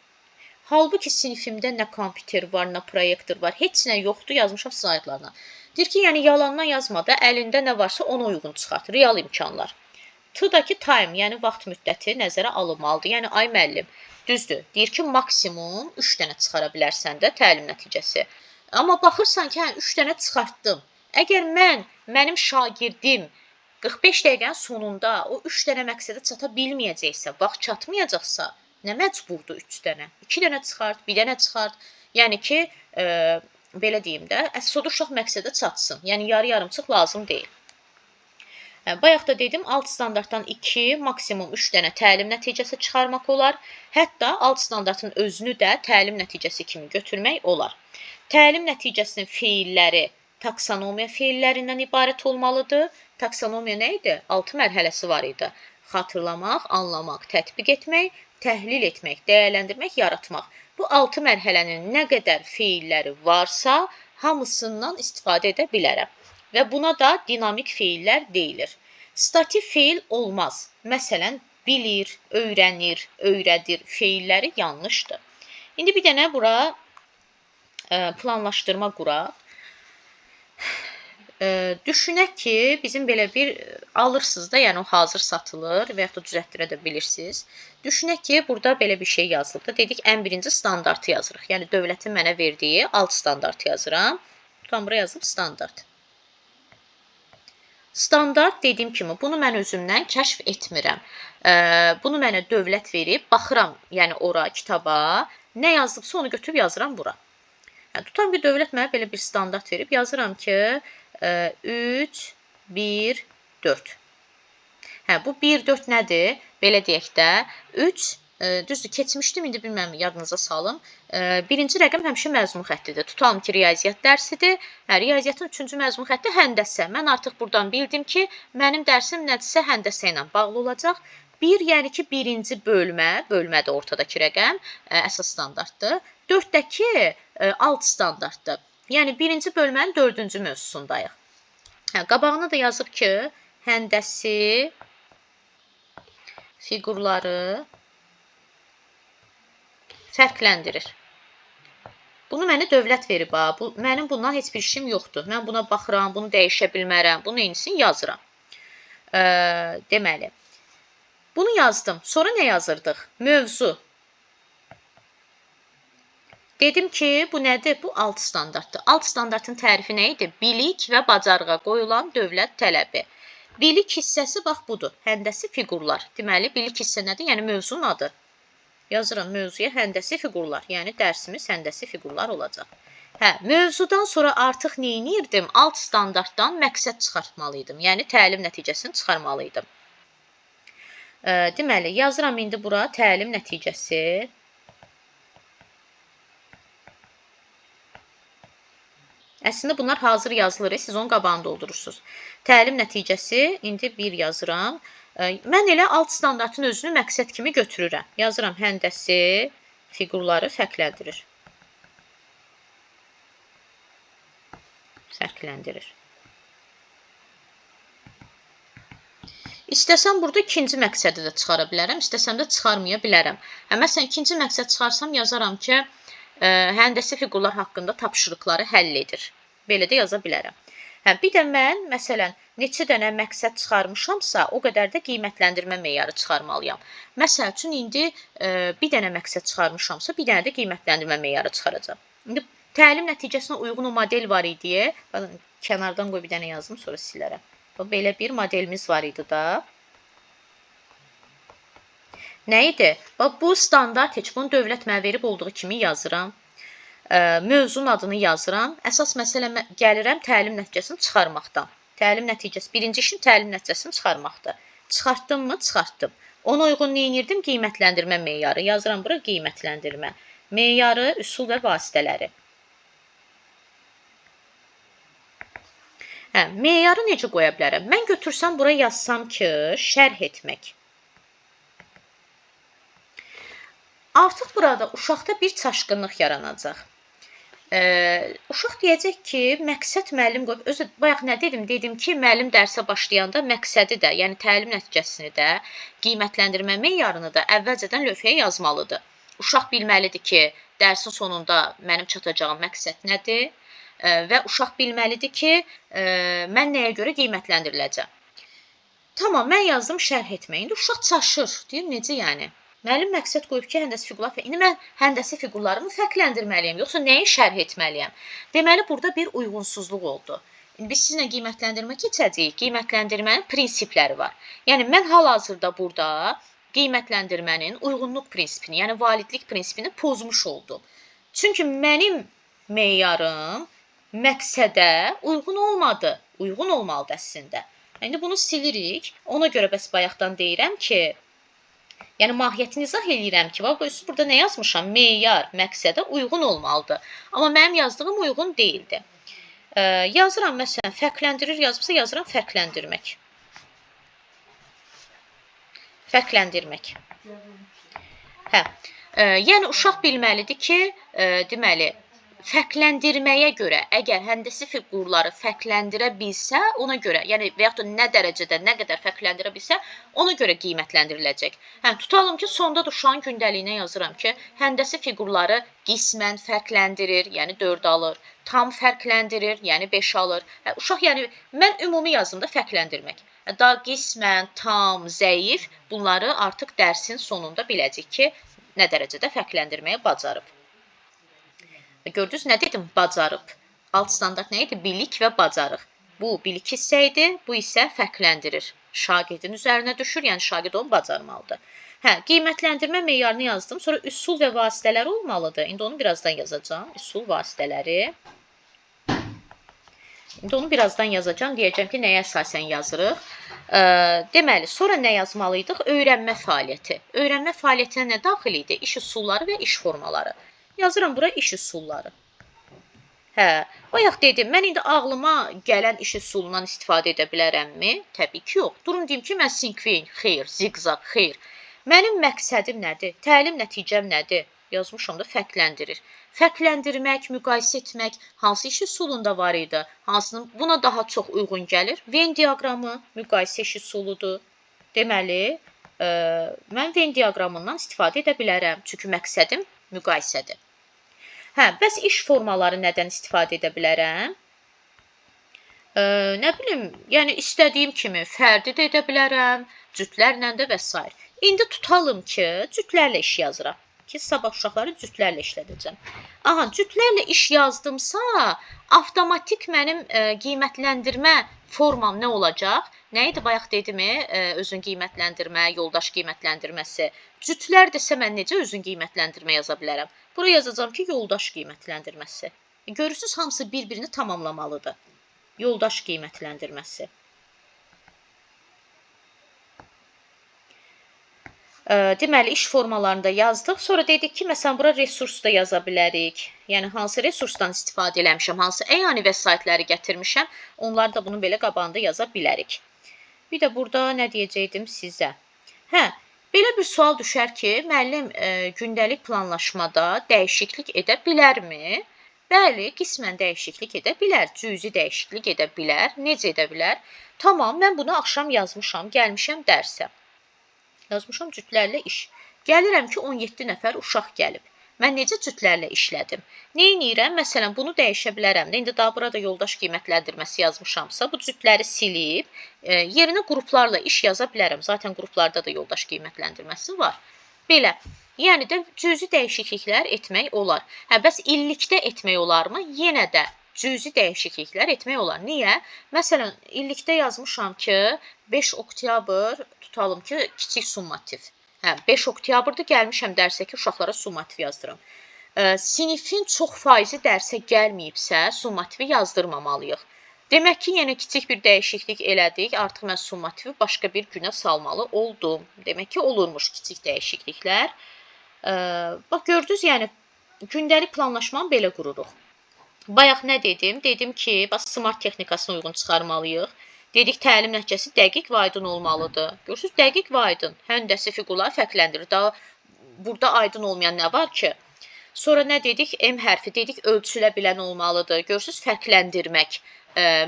Halbuki sinifimdə nə kompüter var, nə proyektor var, heç nə yoxdur, yazmışam slaydlarla. Deyir ki, yəni yalandan yazmada, əlində nə varsa ona uyğun çıxart, real imkanlar. T-daki time, yəni vaxt müddəti nəzərə alınmalıdır. Yəni, ay müəllim, düzdür, deyir ki, maksimum 3 dənə çıxara bilərsən də təlim nəticəsi. Amma baxırsan ki, 3 dənə çıxartdım. Əgər mənim şagirdim 45 dəqiqənin sonunda o 3 dənə məqsədə çata bilməyəcəksə, vaxt çatmayacaqsa, nə məcburdur 3 dənə? 2 dənə çıxart, 1 dənə çıxart. Yəni ki, belə deyim də, əsas odur uşaq məqsədə çatsın. Yəni yarı-yarımçıq lazım deyil. Bayaq da dedim, alt standartdan 2, maksimum 3 dənə təlim nəticəsi çıxarmaq olar. Hətta alt standartın özünü də təlim nəticəsi kimi götürmək olar. Təlim nəticəsinin feilləri taksonomiya feillərindən ibarət olmalıdır. Taksonomiya nə idi? 6 mərhələsi var idi. Xatırlamaq, anlamaq, tətbiq etmək, təhlil etmək, dəyərləndirmək, yaratmaq. Bu 6 mərhələnin nə qədər feilləri varsa, hamısından istifadə edə bilərəm. Və buna da dinamik feillər deyilir. Statik feil olmaz. Məsələn, bilir, öyrənir, öyrədir feilləri yanlışdır. İndi bir dənə bura planlaşdırma quraq. Düşünək ki, bizim belə bir alırsınız da, yəni o hazır satılır və yaxud da düzəltdirə də bilirsiniz. Düşünək ki, burada belə bir şey yazılıbdır. Dedik, ən birinci standartı yazırıq. Yəni dövlətin mənə verdiyi alt standartı yazıram. Tam bura yazıb standart. Standart dediyim kimi, bunu mən özümdən kəşf etmirəm. Bunu mənə dövlət verib, baxıram, yəni ora, kitaba, nə yazılıbsa onu götürüb yazıram bura. Tutam ki, dövlət mənə belə bir standart verib, yazıram ki, 3, 1, 4. Bu 1, 4 nədir? Belə deyək də, 3, düzdür, keçmişdim, indi bilməm, yadınıza salım. Birinci rəqəm həmişə məzmun xəttidir. Tutalım ki, riyaziyyat dərsidir. Riyaziyyatın 3-cü məzmun xətti həndəsə. Mən artıq buradan bildim ki, mənim dərsim nədirsə həndəsə ilə bağlı olacaq. 1, yəni ki, birinci bölmədir ortadakı rəqəm, əsas standartdır. 4-dəki alt standartdır. Yəni, birinci bölmənin 4-cü mövzusundayıq. Qabağına da yazıb ki, həndəsi fiqurları fərqləndirir. Bunu mənə dövlət verib. Mənim bundan heç bir işim yoxdur. Mən buna baxıram, bunu dəyişə bilmərəm, bunu eynisini yazıram. Deməli, bunu yazdım. Sonra nə yazırdıq? Mövzu. Dedim ki, bu nədir? Bu alt standartdır. Alt standartın tərifi nə idi? Bilik və bacarığa qoyulan dövlət tələbi. Bilik hissəsi bax budur. Həndəsi fiqurlar. Deməli, bilik hissə nədir? Yəni mövzunun adı. Yazıram mövzuya həndəsi fiqurlar. Yəni dərsimiz həndəsi fiqurlar olacaq. Mövzudan sonra artıq nə edirdim? Alt standartdan məqsəd çıxartmalıydım. Yəni təlim nəticəsini çıxarmalıydım. Deməli, yazıram indi bura təlim nəticəsi. Əslində bunlar hazır yazılır, siz onun qabağını doldurursunuz. Təlim nəticəsi, indi 1 yazıram. Mən elə alt standartın özünü məqsəd kimi götürürəm. Yazıram həndəsi fiqurları fərqləndirir. Fərqləndirir. İstəsəm burada ikinci məqsədi də çıxara bilərəm, istəsəm də çıxarmaya bilərəm. Məsələn, ikinci məqsəd çıxarsam yazaram ki, həndəsi fiqurlar haqqında tapşırıqları həll edir. Belə də yaza bilərəm. Bir də mən, məsələn, neçə dənə məqsəd çıxarmışamsa, o qədər də qiymətləndirmə meyarı çıxarmalıyam. Məsəl üçün, indi bir dənə məqsəd çıxarmışamsa, bir dənə də qiymətləndirmə meyarı çıxaracam. İndi təlim nəticəsinə uyğun o model var idi. Kənardan qoy bir dənə yazdım, sonra silərəm. Belə bir modelimiz var idi da. Nə idi? Bu standart heç bunu dövlət mənə verib olduğu kimi yazıram. Mövzunun adını yazıram. Əsas məsələ gəlirəm təlim nəticəsini çıxarmaqdan. Təlim nəticəsi, birinci işim təlim nəticəsini çıxarmaqdır. Çıxartdım mı? Çıxartdım. Ona uyğun nə edirdim? Qiymətləndirmə meyarı. Yazıram bura qiymətləndirmə. Meyarı, üsul və vasitələri. Meyarı necə qoya bilərəm? Mən götürsəm bura yazsam ki, şərh etmək. Artıq burada uşaqda bir çaşqınlıq yaranacaq. Uşaq deyəcək ki, məqsəd müəllim qoyub, özü bayaq nə dedim? Dedim ki, müəllim dərsə başlayanda məqsədi də, yəni təlim nəticəsini də, qiymətləndirmə meyarını da əvvəlcədən lövhəyə yazmalıdır. Uşaq bilməlidir ki, dərsin sonunda mənim çatacağım məqsəd nədir və uşaq bilməlidir ki, mən nəyə görə qiymətləndiriləcəm. Tamam, mən yazdım şərh etməyi. İndi uşaq çaşır. Deyir, necə yəni? Müəllim məqsəd qoyub ki, həndəsi fiqurlar. İndi mən həndəsi fiqurlarımı fərqləndirməliyəm, yoxsa nəyi şərh etməliyəm? Deməli, burada bir uyğunsuzluq oldu. Biz sizinlə qiymətləndirmə keçəcəyik. Qiymətləndirmənin prinsipləri var. Yəni, mən hal-hazırda burada qiymətləndirmənin uyğunluq prinsipini, yəni validlik prinsipini pozmuş oldum. Çünki mənim meyarım məqsədə uyğun olmadı. Uyğun olmalıdır əslində. İndi bunu silirik. Ona görə bəs bayaqdan deyirəm ki, yəni mahiyyətini izah eləyirəm ki, bax burada nə yazmışam? Meyar məqsədə uyğun olmalıdır. Amma mənim yazdığım uyğun deyildi. Yazıram məsələn, fərqləndirir yazıbsa yazıram fərqləndirmək. Fərqləndirmək. Hə. Yəni uşaq bilməlidir ki, deməli, fərqləndirməyə görə, əgər həndəsi fiqurları fərqləndirə bilsə, ona görə, yəni və yaxud da nə dərəcədə, nə qədər fərqləndirə bilsə, ona görə qiymətləndiriləcək. Hə, tutalım ki, sonda da uşağın gündəliyinə yazıram ki, həndəsi fiqurları qismən fərqləndirir, yəni 4 alır, tam fərqləndirir, yəni 5 alır. Hə, uşaq, yəni mən ümumi yazımda fərqləndirmək. Daha qismən, tam, zəif, bunları artıq dərsin sonunda biləcək ki, nə dərəcədə fərqləndirməyə bacarıb. Gördünüz, nə dedim? Bacarıb. Alt standart nə idi? Bilik və bacarıq. Bu, bilik hissə idi, bu isə fərqləndirir. Şagirdin üzərinə düşür, yəni şagird onu bacarmalıdır. Hə, qiymətləndirmə meyarını yazdım, sonra üsul və vasitələri olmalıdır. İndi onu birazdan yazacağım, üsul vasitələri. İndi onu birazdan yazacağım, deyəcəm ki, nəyə əsasən yazırıq. Deməli, sonra nə yazmalıydıq? Öyrənmə fəaliyyəti. Öyrənmə fəaliyyətinə nə daxil idi? İş üsulları və iş formaları. Yazıram bura iş üsulları. Hə, bayaq dedim, mən indi ağlıma gələn iş üsulundan istifadə edə bilərəmmi? Təbii ki, yox. Durun deyim ki, mən sinkveyn, xeyr, zigzag, xeyr. Mənim məqsədim nədir? Təlim nəticəm nədir? Yazmışam da fərqləndirir. Fərqləndirmək, müqayisə etmək hansı iş üsulunda var idi? Hansının buna daha çox uyğun gəlir? Venn diaqramı müqayisə iş üsuludur. Deməli, mən Venn diaqramından istifadə edə bilərəm. Çünki məqsədim müqayisədir. Hə, bəs iş formaları nədən istifadə edə bilərəm? Nə bilim, yəni istədiyim kimi fərdi də edə bilərəm, cütlərlə də və s. İndi tutalım ki, cütlərlə iş yazıram. Ki, sabah uşaqları cütlərlə işlədəcəm. Aha, cütlərlə iş yazdımsa, avtomatik mənim qiymətləndirmə formam nə olacaq? Nə idi bayaq dedimi? Özün qiymətləndirmə, yoldaş qiymətləndirməsi. Cütlər desə mən necə özün qiymətləndirmə yaza bilərəm? Bura yazacağam ki, yoldaş qiymətləndirməsi. Görürsünüz, hamısı bir-birini tamamlamalıdır. Yoldaş qiymətləndirməsi. Deməli, iş formalarını da yazdıq. Sonra dedik ki, məsələn, bura resurs da yaza bilərik. Yəni, hansı resursdan istifadə eləmişəm, hansı əyani vəsaitləri gətirmişəm, onları da bunun belə qabağında yaza bilərik. Bir də burada nə deyəcəkdim sizə? Hə, belə bir sual düşər ki, müəllim gündəlik planlaşmada dəyişiklik edə bilərmi? Bəli, qismən dəyişiklik edə bilər, cüzi dəyişiklik edə bilər. Necə edə bilər? Tamam, mən bunu axşam yazmışam, gəlmişəm dərsə. Yazmışam cütlərlə iş. Gəlirəm ki, 17 nəfər uşaq gəlib. Mən necə cütlərlə işlədim? Neyniyirəm? Məsələn, bunu dəyişə bilərəm. İndi daha burada yoldaş qiymətləndirməsi yazmışamsa, bu cütləri silib, yerinə qruplarla iş yaza bilərəm. Zaten qruplarda da yoldaş qiymətləndirməsi var. Belə. Yəni də cüzi dəyişikliklər etmək olar. Hə, bəs illikdə etmək olarmı? Yenə də cüzi dəyişikliklər etmək olar. Niyə? Məsələn, illikdə yazmışam ki, 5 oktyabr tutalım ki, kiçik summativ. Hə, 5 oktyabrda gəlmişəm dərsə ki, uşaqlara summativ yazdıram. Sinifin çox faizi dərsə gəlməyibsə, summativi yazdırmamalıyıq. Demək ki, yenə kiçik bir dəyişiklik elədik. Artıq mən summativi başqa bir günə salmalı oldum. Demək ki, olurmuş kiçik dəyişikliklər. Bax, gördünüz, yəni gündəlik planlaşmanı belə qururuq. Bayaq nə dedim? Dedim ki, bax, smart texnikasına uyğun çıxarmalıyıq. Dedik, təlim nəticəsi dəqiq və aydın olmalıdır. Görürsünüz, dəqiq və aydın. Həndəsi fiqurları fərqləndirir. Daha burada aydın olmayan nə var ki? Sonra nə dedik? M hərfi dedik, ölçülə bilən olmalıdır. Görürsünüz, fərqləndirmək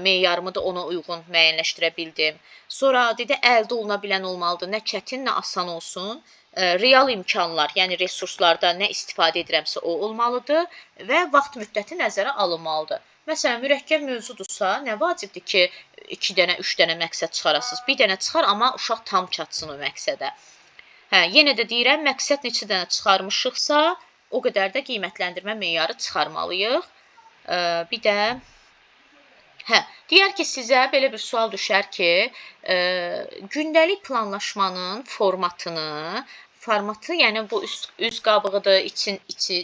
meyarımı da ona uyğun müəyyənləşdirə bildim. Sonra dedi, əldə oluna bilən olmalıdır. Nə çətin, nə asan olsun. Real imkanlar, yəni resurslarda nə istifadə edirəmsə o olmalıdır və vaxt müddəti nəzərə alınmalıdır. Məsələn, mürəkkəb mövzudursa, nə vacibdir ki, 2 dənə, 3 dənə məqsəd çıxarasınız. Bir dənə çıxar, amma uşaq tam çatsın o məqsədə. Hə, yenə də deyirəm, məqsəd neçə dənə çıxarmışıqsa, o qədər də qiymətləndirmə meyarı çıxarmalıyıq. Bir də, hə, deyər ki, sizə belə bir sual düşər ki, gündəlik planlaşmanın formatını formatı, yəni bu üz qabığıdır, içi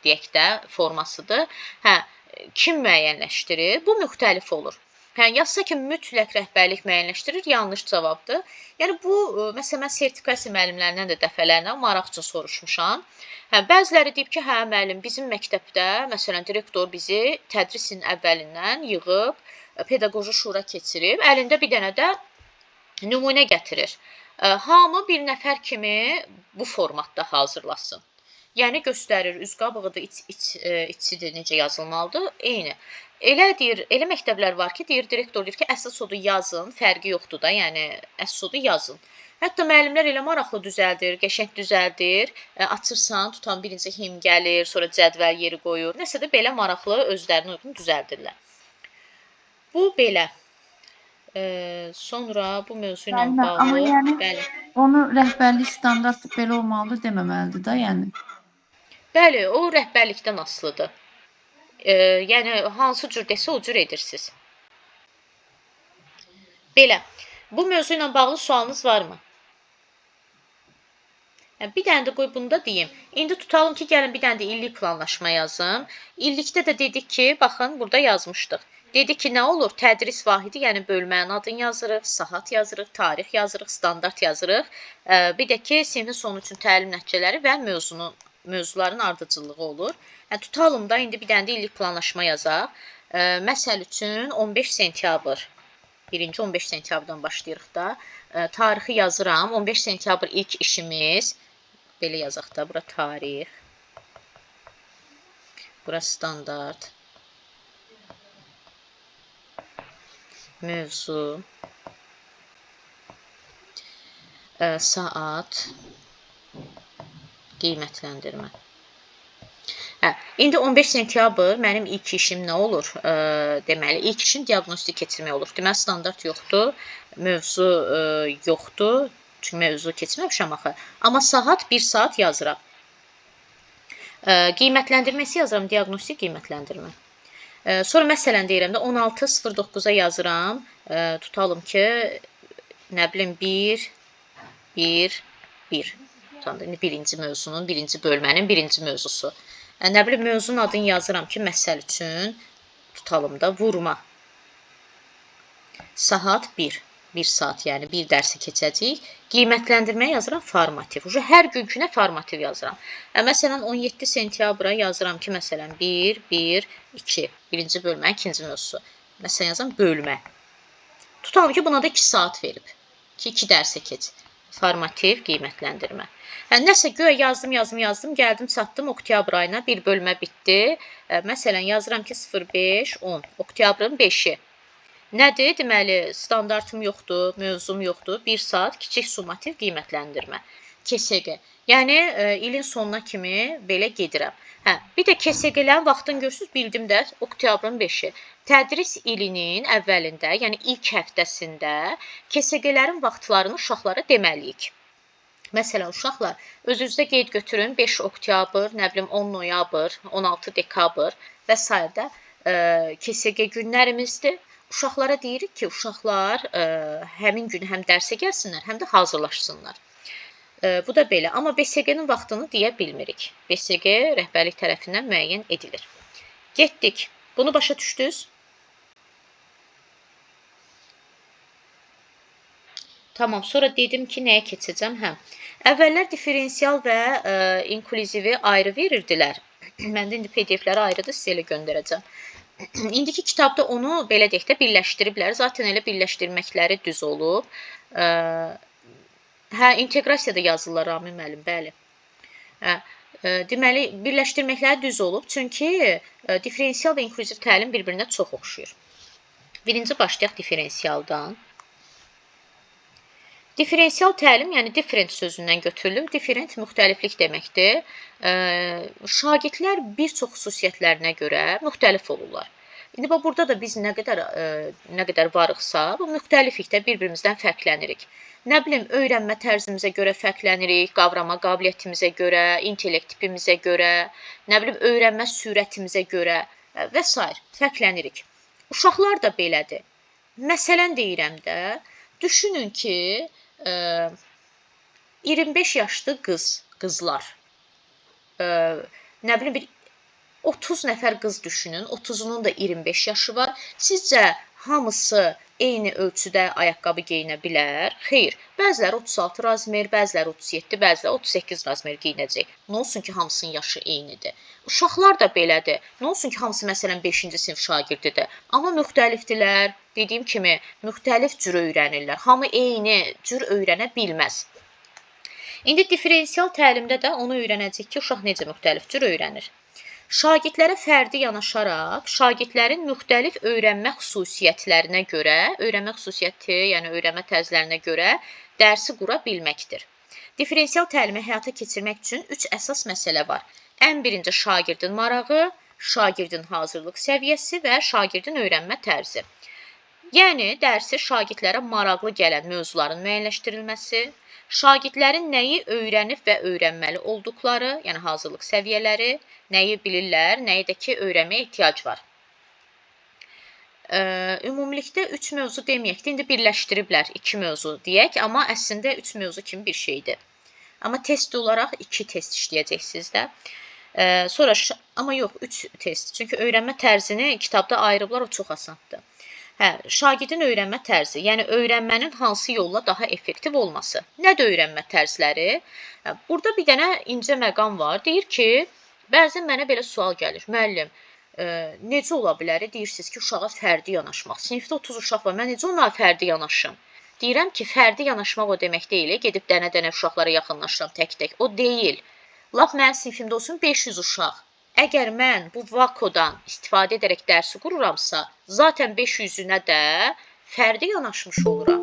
deyək də formasıdır. Hə, kim müəyyənləşdirir? Bu müxtəlif olur. Hə, yazsa ki, mütləq rəhbərlik müəyyənləşdirir, yanlış cavabdır. Yəni bu məsələn mən sertifikasiya müəllimlərindən də dəfələrlə maraqca soruşmuşam. Hə, bəziləri deyib ki, hə müəllim, bizim məktəbdə məsələn direktor bizi tədrisin əvvəlindən yığıb pedaqoji şura keçirib, əlində bir dənə də nümunə gətirir. Hamı bir nəfər kimi bu formatda hazırlasın. Yəni göstərir, üz qabığıdır, içidir, necə yazılmalıdır, eyni. Elə məktəblər var ki, direktor deyir ki, əsas odur yazın, fərqi yoxdur da, yəni əsas odur yazın. Hətta müəllimlər elə maraqlı düzəldir, qəşəng düzəldir, açırsan, tutan birinci him gəlir, sonra cədvəl yeri qoyur, nəsə də belə maraqlı, özlərinə uyğun düzəldirlər. Bu belə. Sonra bu mövzu ilə Amma bağlı, yəni bəli. onu rəhbərlik standart belə olmalıdır deməməlidir də, yəni. Bəli, o rəhbərlikdən asılıdır. Yəni hansı cür desə o cür edirsiniz. Belə. Bu mövzu ilə bağlı sualınız varmı? Bir dənə də qoy bunu da deyim. İndi tutalım ki, gəlin bir dənə də illik planlaşma yazım. İllikdə də dedik ki, baxın, burada yazmışdıq. Dedi ki, nə olur? Tədris vahidi, yəni bölmənin adını yazırıq, saat yazırıq, tarix yazırıq, standart yazırıq. Bir də ki, sinfin sonu üçün təlim nəticələri və mövzuların ardıcıllığı olur. Tutalım da, indi bir dənə də illik planlaşma yazaq. Məsəl üçün 15 sentyabr. Birinci 15 sentyabrdan başlayırıq da. Tarixi yazıram. 15 sentyabr ilk işimiz. Belə yazaq da, bura tarix. Bura standart. Mövzu. Saat. Qiymətləndirmə. İndi 15 sentyabr mənim ilk işim nə olur? Deməli, ilk işim diaqnostik keçirmək olur. Deməli, standart yoxdur, mövzu yoxdur. Çünki mövzu keçməmişəm axı. Amma saat 1 saat yazıram. Qiymətləndirməsi yazıram, diaqnostik qiymətləndirmə. Sonra məsələn deyirəm də 16.09-a yazıram. Tutalım ki, nə bilim 1. Birinci mövzunun, birinci bölmənin birinci mövzusu. Nə bilim, mövzunun adını yazıram ki, məsəl üçün, tutalım da, vurma. Saat 1. 1 saat, yəni bir dərsi keçəcəyik. Qiymətləndirməyə yazıram formativ. Hər günkünə formativ yazıram. Məsələn, 17 sentyabra yazıram ki, məsələn, 1, 2. Birinci bölmənin ikinci mövzusu. Məsələn, yazıram bölmə. Tutalım ki, buna da 2 saat verib. Ki, 2 dərsə keç. Formativ qiymətləndirmə. Nəsə göyə yazdım, gəldim, çatdım oktyabr ayına, bir bölmə bitdi. Məsələn, yazıram ki, 05-10, oktyabrın 5-i. Nədir? Deməli, standartım yoxdur, mövzum yoxdur. 1 saat kiçik summativ qiymətləndirmə. KSQ. Yəni, ilin sonuna kimi belə gedirəm. Bir də KSQ-lərin vaxtını görürsünüz, bildim də, oktyabrın 5-i. Tədris ilinin əvvəlində, yəni ilk həftəsində KSQ-lərin vaxtlarını uşaqlara deməliyik. Məsələn, uşaqlar, özünüzdə qeyd götürün, 5 oktyabr, nə bilim 10 noyabr, 16 dekabr və s. KSQ günlərimizdir. Uşaqlara deyirik ki, uşaqlar həmin gün həm dərsə gəlsinlər, həm də hazırlaşsınlar. Bu da belə. Amma BSG-nin vaxtını deyə bilmirik. BSG rəhbərlik tərəfindən müəyyən edilir. Getdik. Bunu başa düşdünüz? Tamam, sonra dedim ki, nəyə keçəcəm? Əvvəllər diferensial və inklüzivi ayrı verirdilər. Məndə indi PDF-ləri ayrıdır, sizə elə göndərəcəm. İndiki kitabda onu belə deyək də birləşdiriblər. Zaten elə birləşdirməkləri düz olub. İnteqrasiyada yazırlar Ramin müəllim, bəli. Deməli, birləşdirməkləri düz olub. Çünki diferensial və inklüziv təlim bir-birinə çox oxşuyur. Birinci başlayaq diferensialdan. Diferensial təlim, yəni different sözündən götürülüb. Different müxtəliflik deməkdir. Şagirdlər bir çox xüsusiyyətlərinə görə müxtəlif olurlar. İndi burada da biz nə qədər varıqsa, bu müxtəliflikdə bir-birimizdən fərqlənirik. Nə bilim, öyrənmə tərzimizə görə fərqlənirik, qavrama qabiliyyətimizə görə, intellekt tipimizə görə, nə bilim, öyrənmə sürətimizə görə və s. fərqlənirik. Uşaqlar da belədir. Məsələn deyirəm də, düşünün ki, 25 yaşlı qızlar. Nə bilim bir 30 nəfər qız düşünün. 30-unun da 25 yaşı var. Sizcə hamısı eyni ölçüdə ayaqqabı geyinə bilər? Xeyr. Bəziləri 36 razmer, bəziləri 37, bəziləri 38 razmer geyinəcək. Nə olsun ki, hamısının yaşı eynidir. Uşaqlar da belədir. Nə olsun ki, hamısı məsələn 5-ci sinif şagirdidir. Amma müxtəlifdirlər. Dediyim kimi, müxtəlif cür öyrənirlər. Hamı eyni cür öyrənə bilməz. İndi differensial təlimdə də onu öyrənəcək ki, uşaq necə müxtəlif cür öyrənir. Şagirdlərə fərdi yanaşaraq, şagirdlərin müxtəlif öyrənmə xüsusiyyətlərinə görə, öyrənmə xüsusiyyəti, yəni öyrənmə tərzlərinə görə dərsi qura bilməkdir. Differensial təlimi həyata keçirmək üçün 3 əsas məsələ var. Ən birinci şagirdin marağı, şagirdin hazırlıq səviyyəsi və şagirdin öyrənmə tərzi. Yəni, dərsi şagirdlərə maraqlı gələn mövzuların müəyyənləşdirilməsi, şagirdlərin nəyi öyrənib və öyrənməli olduqları, yəni hazırlıq səviyyələri, nəyi bilirlər, nəyi də ki, öyrənməyə ehtiyac var. Ümumilikdə 3 mövzu deməyək də, indi birləşdiriblər 2 mövzu deyək, amma əslində 3 mövzu kimi bir şeydir. Amma test olaraq 2 test işləyəcəksiniz də. Sonra, amma yox, 3 test. Çünki öyrənmə tərzini kitabda ayırıblar, o çox asandır. Şagirdin öyrənmə tərzi, yəni öyrənmənin hansı yolla daha effektiv olması. Nədir öyrənmə tərzləri? Burada bir dənə incə məqam var. Deyir ki, bəzən mənə belə sual gəlir. Müəllim, necə ola bilər? Deyirsiniz ki, uşağa fərdi yanaşmaq. Sinifdə 30 uşaq var, mən necə onlara fərdi yanaşım? Deyirəm ki, fərdi yanaşmaq o demək deyil. Gedib dənə-dənə uşaqlara yaxınlaşıram tək-tək. O deyil. Lap mənim sinifimdə olsun 500 uşaq. Əgər mən bu vakodan istifadə edərək dərsi qururamsa, zaten 500-ünə də fərdi yanaşmış oluram.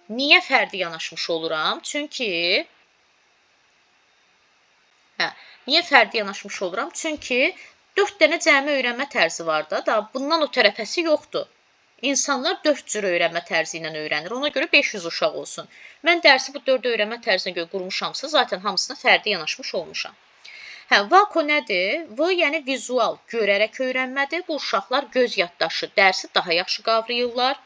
Niyə fərdi yanaşmış oluram? Çünki niyə fərdi yanaşmış oluram? Çünki 4 dənə cəmi öyrənmə tərzi var da, bundan o tərəfəsi yoxdur. İnsanlar 4 cür öyrənmə tərzi ilə öyrənir. Ona görə 500 uşaq olsun. Mən dərsi bu 4 öyrənmə tərzinə görə qurmuşamsa, zaten hamısına fərdi yanaşmış olmuşam. Vako nədir? V, yəni vizual, görərək öyrənmədir. Bu uşaqlar göz yaddaşı, dərsi daha yaxşı qavrayırlar.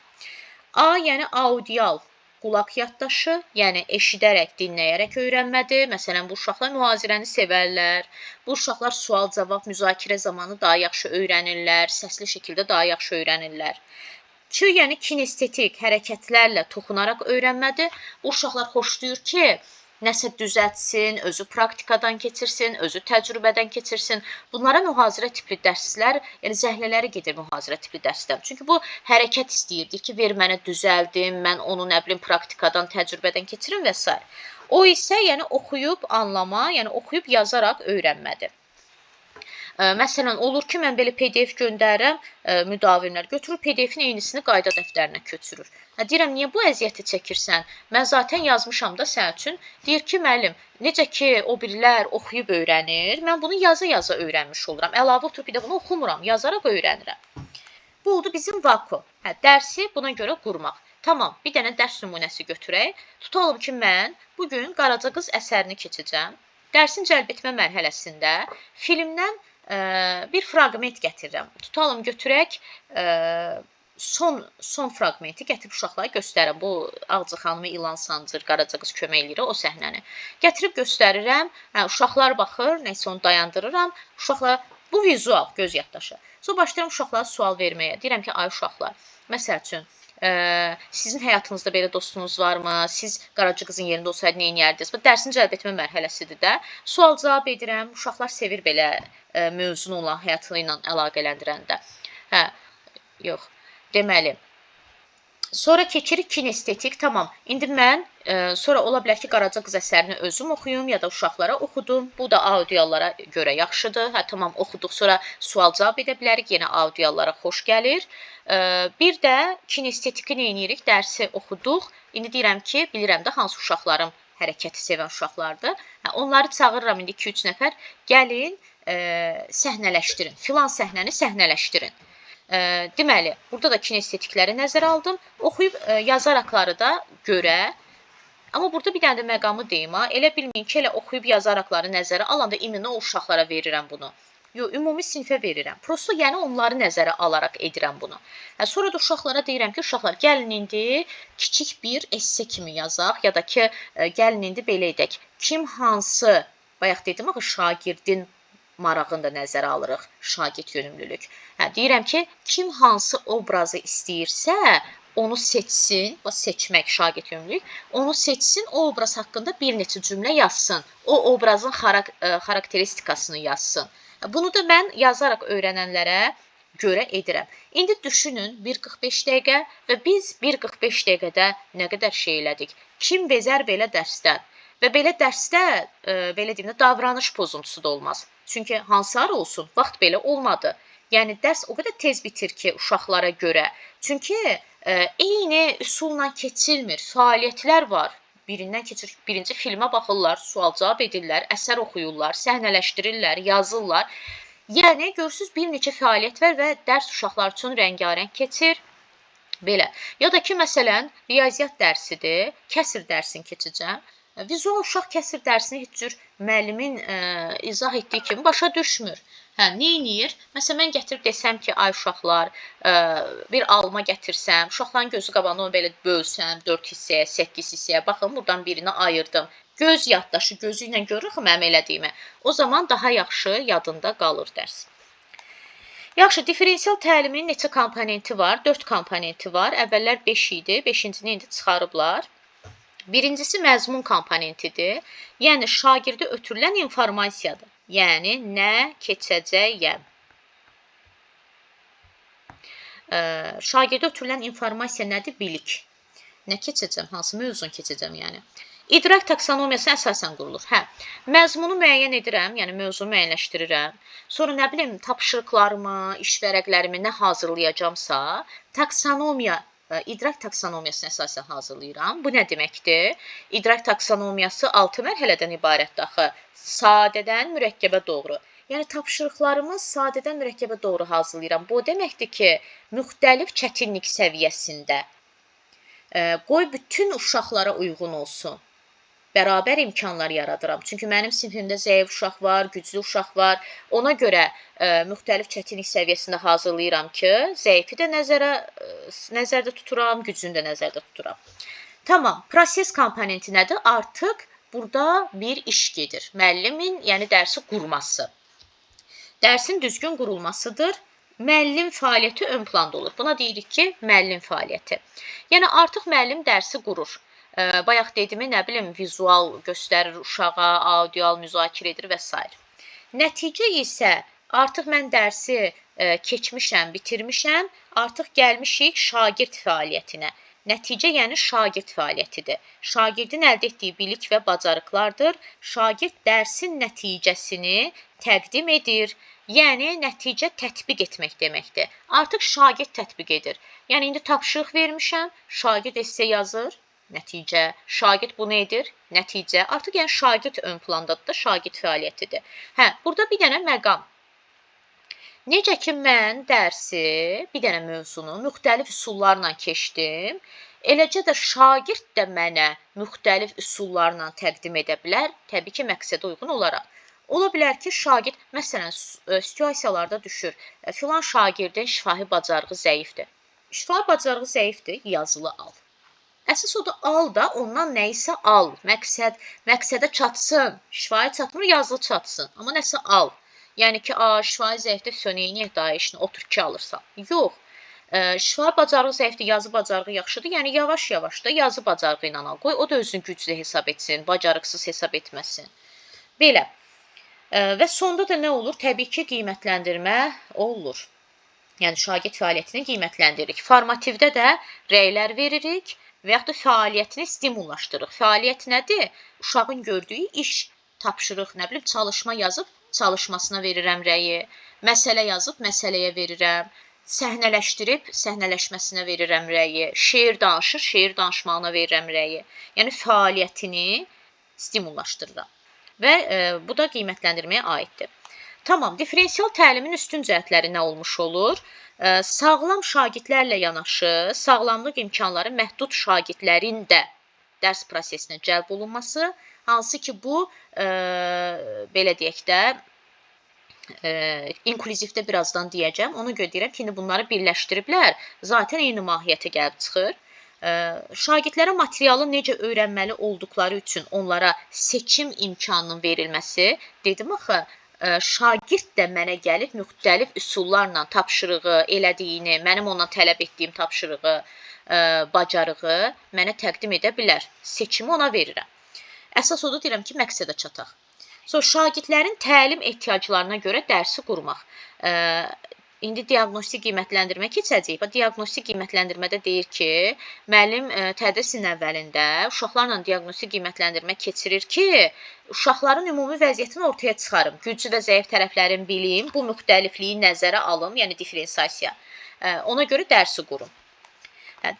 A, yəni audial, qulaq yaddaşı, yəni eşidərək, dinləyərək öyrənmədir. Məsələn, bu uşaqlar mühazirəni sevərlər. Bu uşaqlar sual-cavab, müzakirə zamanı daha yaxşı öyrənirlər, səsli şəkildə daha yaxşı öyrənirlər. Q, yəni kinestetik hərəkətlərlə toxunaraq öyrənmədir. Bu uşaqlar xoşlayır ki, nəsə düzəltsin, özü praktikadan keçirsin, özü təcrübədən keçirsin. Bunlara mühazirə tipli dərslər, yəni zəhlələri gedir mühazirə tipli dərsdən. Çünki bu hərəkət istəyirdi ki, ver mənə düzəldim, mən onu nə bilim praktikadan, təcrübədən keçirim və s. O isə yəni oxuyub anlama, yəni oxuyub yazaraq öyrənmədir. Məsələn, olur ki, mən belə PDF göndərirəm, müdavinlər götürür, PDF-in eynisini qayda dəftərinə köçürür. Deyirəm, niyə bu əziyyəti çəkirsən? Mən zaten yazmışam da sənin üçün. Deyir ki, müəllim, necə ki, o birilər oxuyub öyrənir, mən bunu yaza-yaza öyrənmiş oluram. Əlavə oturub bir də bunu oxumuram, yazaraq öyrənirəm. Bu oldu bizim vako. Dərsi buna görə qurmaq. Tamam, bir dənə dərs nümunəsi götürək. Tutalım ki, mən bugün Qaraca qız əsərini keçəcəm. Dərsin cəlb etmə mərhələsində filmdən bir fraqment gətirirəm. Tutalım, götürək, son fraqmenti gətirib uşaqlara göstərirəm. Bu Ağca xanımı ilan sancır, Qaraca qız kömək eləyir o səhnəni. Gətirib göstərirəm, uşaqlar baxır, nəysə onu dayandırıram. Uşaqlar, bu vizual, göz yaddaşı. Sonra başlayıram uşaqlara sual verməyə. Deyirəm ki, ay uşaqlar, məsəl üçün, sizin həyatınızda belə dostunuz varmı? Siz Qaraca qızın yerində olsaydı nə edərdiniz? Bu dərsin cəlb etmə mərhələsidir də. Sual cavab edirəm. Uşaqlar sevir belə mövzunu olan həyatı ilə əlaqələndirəndə. Yox. Deməli. Sonra keçirik kinestetik. Tamam. İndi mən sonra ola bilər ki, Qaraca qız əsərini özüm oxuyum ya da uşaqlara oxudum. Bu da audiallara görə yaxşıdır. Tamam, oxuduq. Sonra sual cavab edə bilərik. Yenə audiallara xoş gəlir. Bir də kinestetikini eləyirik, dərsi oxuduq. İndi deyirəm ki, bilirəm də hansı uşaqlarım hərəkəti sevən uşaqlardır. Onları çağırıram indi 2-3 nəfər. Gəlin, səhnələşdirin. Filan səhnəni səhnələşdirin. Deməli, burada da kinestetikləri nəzərə aldım. Oxuyub yazaraqları da görə. Amma burada bir dənə də məqamı deyim. Elə bilməyin ki, elə oxuyub yazaraqları nəzərə alanda iminə o uşaqlara verirəm bunu. Yox, ümumi sinifə verirəm. Prosto yəni onları nəzərə alaraq edirəm bunu. Sonra da uşaqlara deyirəm ki, uşaqlar gəlin indi kiçik bir esse kimi yazaq ya da ki, gəlin indi belə edək. Kim hansı, bayaq dedim axı şagirdin marağını da nəzərə alırıq, şagird yönümlülük. Deyirəm ki, kim hansı obrazı istəyirsə, onu seçsin, seçmək şagird yönümlülük, onu seçsin, o obraz haqqında bir neçə cümlə yazsın, o obrazın xarakteristikasını yazsın. Bunu da mən yazaraq öyrənənlərə görə edirəm. İndi düşünün 1:45 dəqiqə və biz 1:45 dəqiqədə nə qədər şey elədik. Kim bezər belə dərsdən? Və belə dərsdə, belə deyim də, davranış pozuntusu da olmaz. Çünki hansı ara olsun, vaxt belə olmadı. Yəni, dərs o qədər tez bitir ki, uşaqlara görə. Çünki eyni üsulla keçilmir, fəaliyyətlər var. Birindən keçir, birinci filmə baxırlar, sual-cavab edirlər, əsər oxuyurlar, səhnələşdirirlər, yazırlar. Yəni, görürsünüz, bir neçə fəaliyyət var və dərs uşaqlar üçün rəngarəng keçir. Belə. Ya da ki, məsələn, riyaziyyat dərsidir, kəsir dərsini keçəcəm. Vizual uşaq kəsir dərsini heç cür müəllimin izah etdiyi kimi başa düşmür. Neyniyir? Məsələn, mən gətirib desəm ki, ay uşaqlar, bir alma gətirsəm, uşaqların gözü qabağında onu belə bölsəm, 4 hissəyə, 8 hissəyə, baxın, buradan birini ayırdım. Göz yaddaşı, gözü ilə görürük mənim elədiyimi. O zaman daha yaxşı yadında qalır dərs. Yaxşı, diferensial təlimin neçə komponenti var? 4 komponenti var. Əvvəllər 5 idi, 5-cini indi çıxarıblar. Birincisi məzmun komponentidir. Yəni, şagirdə ötürülən informasiyadır. Yəni, nə keçəcəyəm? Şagirdə ötürülən informasiya nədir? Bilik. Nə keçəcəm? Hansı mövzunu keçəcəm, yəni? İdrak taksonomiyasına əsasən qurulur. Məzmunu müəyyən edirəm, yəni mövzunu müəyyənləşdirirəm. Sonra nə bilim, tapşırıqlarımı, iş vərəqlərimi nə hazırlayacamsa, taksonomiya, idrak taksonomiyasına əsasən hazırlayıram. Bu nə deməkdir? İdrak taksonomiyası 6 mərhələdən ibarətdir axı. Sadədən mürəkkəbə doğru. Yəni, tapşırıqlarımı sadədən mürəkkəbə doğru hazırlayıram. Bu deməkdir ki, müxtəlif çətinlik səviyyəsində. Qoy bütün uşaqlara uyğun olsun. Bərabər imkanlar yaradıram. Çünki mənim sinifimdə zəif uşaq var, güclü uşaq var. Ona görə müxtəlif çətinlik səviyyəsində hazırlayıram ki, zəifi də nəzərdə tuturam, gücünü də nəzərdə tuturam. Tamam, proses komponenti nədir? Artıq burada bir iş gedir. Müəllimin, yəni dərsi qurması. Dərsin düzgün qurulmasıdır. Müəllim fəaliyyəti ön planda olur. Buna deyirik ki, müəllim fəaliyyəti. Yəni, artıq müəllim dərsi qurur. Bayaq dedimi, nə bilim, vizual göstərir uşağa, audial müzakirə edir və s. Nəticə isə artıq mən dərsi keçmişəm, bitirmişəm, artıq gəlmişik şagird fəaliyyətinə. Nəticə, yəni şagird fəaliyyətidir. Şagirdin əldə etdiyi bilik və bacarıqlardır. Şagird dərsin nəticəsini təqdim edir. Yəni, nəticə tətbiq etmək deməkdir. Artıq şagird tətbiq edir. Yəni, indi tapşırıq vermişəm, şagird esse yazır. Nəticə, şagird bunu edir, nəticə, artıq yəni şagird ön plandadır da, şagird fəaliyyətidir. Burada bir dənə məqam. Necə ki, mən dərsi, bir dənə mövzunu müxtəlif üsullarla keçdim, eləcə də şagird də mənə müxtəlif üsullarla təqdim edə bilər, təbii ki, məqsədə uyğun olaraq. Ola bilər ki, şagird, məsələn, situasiyalarda düşür, filan şagirdin şifahi bacarığı zəifdir. Şifahi bacarığı zəifdir, yazılı al. Əsas o da al da, ondan nə isə al. Məqsədə çatsın. Şifahi çatmır, yazılı çatsın. Amma nəsə al. Yəni ki, şifahi zəifdir, söneyini daha işini otur ki alırsan. Yox. Şifahi bacarığı zəifdir, yazı bacarığı yaxşıdır. Yəni, yavaş-yavaş da yazı bacarığı ilə al. Qoy, o da özünü güclü hesab etsin, bacarıqsız hesab etməsin. Belə. Və sonda da nə olur? Təbii ki, qiymətləndirmə olur. Yəni, şagird fəaliyyətini qiymətləndiririk. Formativdə də rəylər veririk. Və yaxud da fəaliyyətini stimullaşdırırıq. Fəaliyyət nədir? Uşağın gördüyü iş, tapşırıq, nə bilim, çalışma yazıb, çalışmasına verirəm rəyi. Məsələ yazıb, məsələyə verirəm. Səhnələşdirib, səhnələşməsinə verirəm rəyi. Şeir danışır, şeir danışmağına verirəm rəyi. Yəni, fəaliyyətini stimullaşdırıram. Və bu da qiymətləndirməyə aiddir. Tamam, diferensial təlimin üstün cəhətləri nə olmuş olur? Sağlam şagirdlərlə yanaşı, sağlamlıq imkanları məhdud şagirdlərin də dərs prosesinə cəlb olunması, hansı ki, bu, belə deyək də, inklüzivdə birazdan deyəcəm. Ona görə deyirəm ki, indi bunları birləşdiriblər. Zaten eyni mahiyyətə gəlib çıxır. Şagirdlərə materialı necə öyrənməli olduqları üçün onlara seçim imkanının verilməsi, dedim axı, şagird də mənə gəlib müxtəlif üsullarla tapşırığı elədiyini, mənim ondan tələb etdiyim tapşırığı, bacarığı mənə təqdim edə bilər. Seçimi ona verirəm. Əsas odur deyirəm ki, məqsədə çataq. Sonra şagirdlərin təlim ehtiyaclarına görə dərsi qurmaq. İndi diaqnostik qiymətləndirmə keçəcək. Diaqnostik qiymətləndirmədə deyir ki, müəllim tədris ilinin əvvəlində uşaqlarla diaqnostik qiymətləndirmə keçirir ki, uşaqların ümumi vəziyyətini ortaya çıxarım, güclü və zəif tərəflərini bilim, bu müxtəlifliyi nəzərə alım, yəni diferensiyasiya. Ona görə dərsi qurum.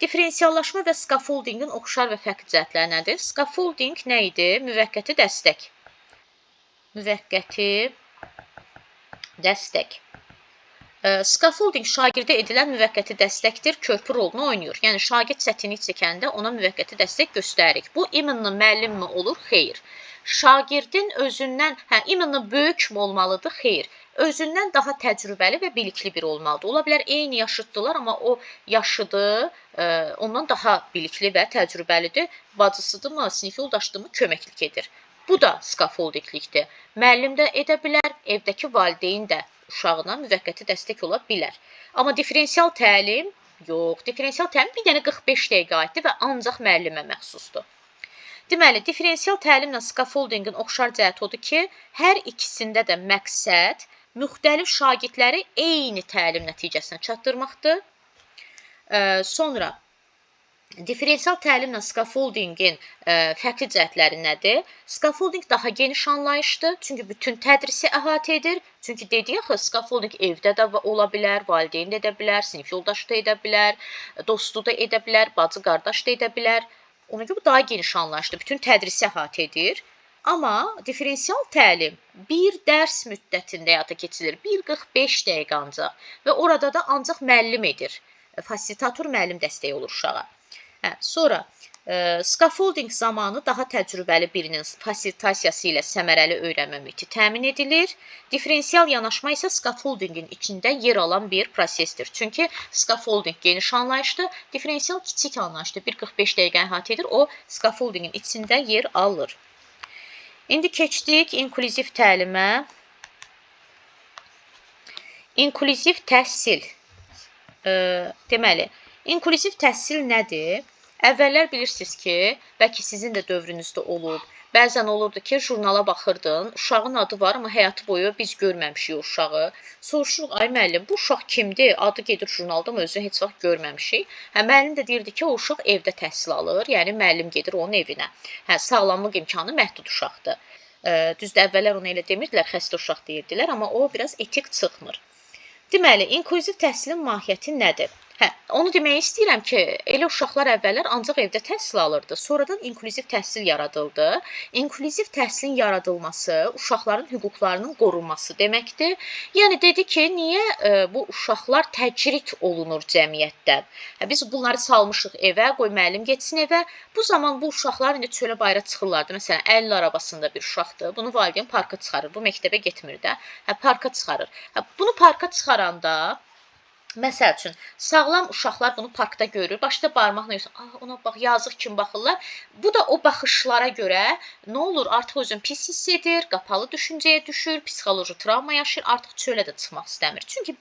Diferensiallaşma və scaffoldingin oxşar və fərqli cəhətləri nədir? Scaffolding nə idi? Müvəqqəti dəstək. Müvəqqəti dəstək. Scaffolding şagirdə edilən müvəqqəti dəstəkdir, körpü rolunu oynayır. Yəni, şagird çətinlik çəkəndə ona müvəqqəti dəstək göstəririk. Bu, imanlı müəllim mi olur? Xeyr. Şagirdin özündən, imanlı böyük mü olmalıdır? Xeyr. Özündən daha təcrübəli və bilikli biri olmalıdır. Ola bilər, eyni yaşıddılar, amma o yaşıdır, ondan daha bilikli və təcrübəlidir. Bacısıdırmı, sinif yoldaşdırmı köməklik edir. Bu da scaffoldinglikdir. Müəllim də edə bilər, evdəki valideyn də uşağına müvəqqəti dəstək ola bilər. Amma diferensial təlim yox. Diferensial təlim bir dənə 45 dəqiqə aiddir və ancaq müəllimə məxsusdur. Deməli, diferensial təlimlə scaffoldingin oxşar cəhəti odur ki, hər ikisində də məqsəd müxtəlif şagirdləri eyni təlim nəticəsinə çatdırmaqdır. Sonra, diferensial təlimlə scaffoldingin fərqli cəhətləri nədir? Scaffolding daha geniş anlayışdır, çünki bütün tədrisi əhatə edir. Çünki dedik axı, scaffolding evdə də ola bilər, valideyn də edə bilər, sinif yoldaşı da edə bilər, dostu da edə bilər, bacı qardaş da edə bilər. Ona görə bu daha geniş anlayışdır, bütün tədrisi əhatə edir. Amma diferensial təlim bir dərs müddətində həyata keçirilir, 1-45 dəqiqə ancaq və orada da ancaq müəllim edir. Fasilitator müəllim dəstəyi olur uşağa. Sonra, scaffolding zamanı daha təcrübəli birinin fasilitasiyası ilə səmərəli öyrənmə mühiti təmin edilir. Diferensial yanaşma isə scaffoldingin içində yer alan bir prosesdir. Çünki scaffolding geniş anlayışdır, diferensial kiçik anlayışdır, 1-45 dəqiqə əhatə edir, o scaffoldingin içində yer alır. İndi keçdik inklüziv təlimə. İnklüziv təhsil. Deməli, inklüziv təhsil nədir? Əvvəllər bilirsiniz ki, bəlkə sizin də dövrünüzdə olub, bəzən olurdu ki, jurnala baxırdın, uşağın adı var, amma həyatı boyu biz görməmişik o uşağı. Soruşuruq, ay müəllim, bu uşaq kimdir? Adı gedir jurnalda, amma özünü heç vaxt görməmişik. Müəllim də deyirdi ki, o uşaq evdə təhsil alır, yəni müəllim gedir onun evinə. Sağlamlıq imkanı məhdud uşaqdır. Düzdür, əvvəllər onu elə demirdilər, xəstə uşaq deyirdilər, amma o biraz etik çıxmır. Deməli, inklüziv təhsilin mahiyyəti nədir? Onu demək istəyirəm ki, elə uşaqlar əvvəllər ancaq evdə təhsil alırdı. Sonradan inklüziv təhsil yaradıldı. İnklüziv təhsilin yaradılması uşaqların hüquqlarının qorunması deməkdir. Yəni, dedi ki, niyə bu uşaqlar təcrid olunur cəmiyyətdən? Biz bunları salmışıq evə, qoy müəllim getsin evə. Bu zaman bu uşaqlar indi çölə bayra çıxırlardı. Məsələn, 50 arabasında bir uşaqdır. Bunu valideyn parka çıxarır. Bu məktəbə getmir də. Parka çıxarır. Bunu parka çıxaranda məsəl üçün, sağlam uşaqlar bunu parkda görür, başda barmaqla yoxsa, ona bax, yazıq kim baxırlar. Bu da o baxışlara görə nə olur, artıq özünü pis hiss edir, qapalı düşüncəyə düşür, psixoloji travma yaşayır, artıq çölə də çıxmaq istəmir. Çünki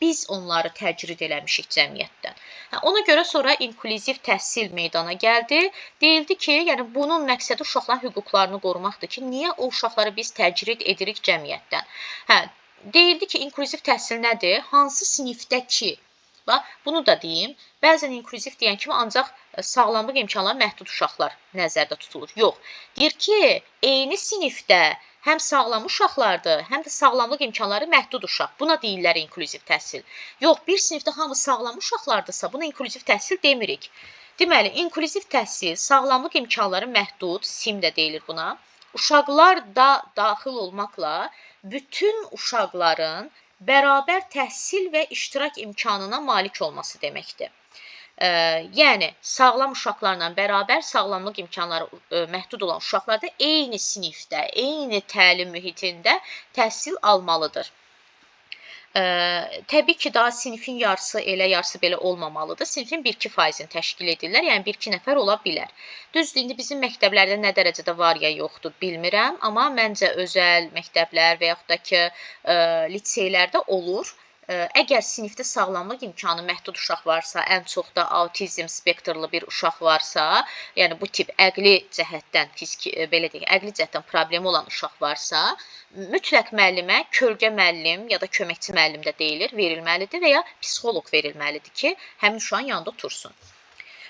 biz onları təcrid eləmişik cəmiyyətdən. Ona görə sonra inklüziv təhsil meydana gəldi. Deyildi ki, yəni bunun məqsədi uşaqların hüquqlarını qorumaqdır ki, niyə o uşaqları biz təcrid edirik cəmiyyətdən? Deyildi ki, inklüziv təhsil nədir? Hansı sinifdə ki? Bunu da deyim. Bəzən inklüziv deyən kimi ancaq sağlamlıq imkanları məhdud uşaqlar nəzərdə tutulur. Yox. Deyir ki, eyni sinifdə həm sağlam uşaqlardır, həm də sağlamlıq imkanları məhdud uşaq. Buna deyirlər inklüziv təhsil. Yox, bir sinifdə hamı sağlam uşaqlardırsa, buna inklüziv təhsil demirik. Deməli, inklüziv təhsil, sağlamlıq imkanları məhdud, SIM də deyilir buna. Uşaqlar da daxil olmaqla bütün uşaqların bərabər təhsil və iştirak imkanına malik olması deməkdir. Yəni, sağlam uşaqlarla bərabər sağlamlıq imkanları məhdud olan uşaqlar da eyni sinifdə, eyni təlim mühitində təhsil almalıdır. Təbii ki, daha sinifin yarısı elə, yarısı belə olmamalıdır. Sinifin 1-2%-ni təşkil edirlər, yəni 1-2 nəfər ola bilər. Düzdür, indi bizim məktəblərdə nə dərəcədə var ya yoxdur, bilmirəm, amma məncə özəl məktəblər və yaxud da ki, liseylərdə olur. Əgər sinifdə sağlamlıq imkanı məhdud uşaq varsa, ən çox da autizm spektrli bir uşaq varsa, yəni bu tip əqli cəhətdən, belə deyək, əqli cəhətdən problemi olan uşaq varsa, mütləq müəllimə kölgə müəllim ya da köməkçi müəllim də deyilir, verilməlidir və ya psixoloq verilməlidir ki, həmin uşağın yanında otursun.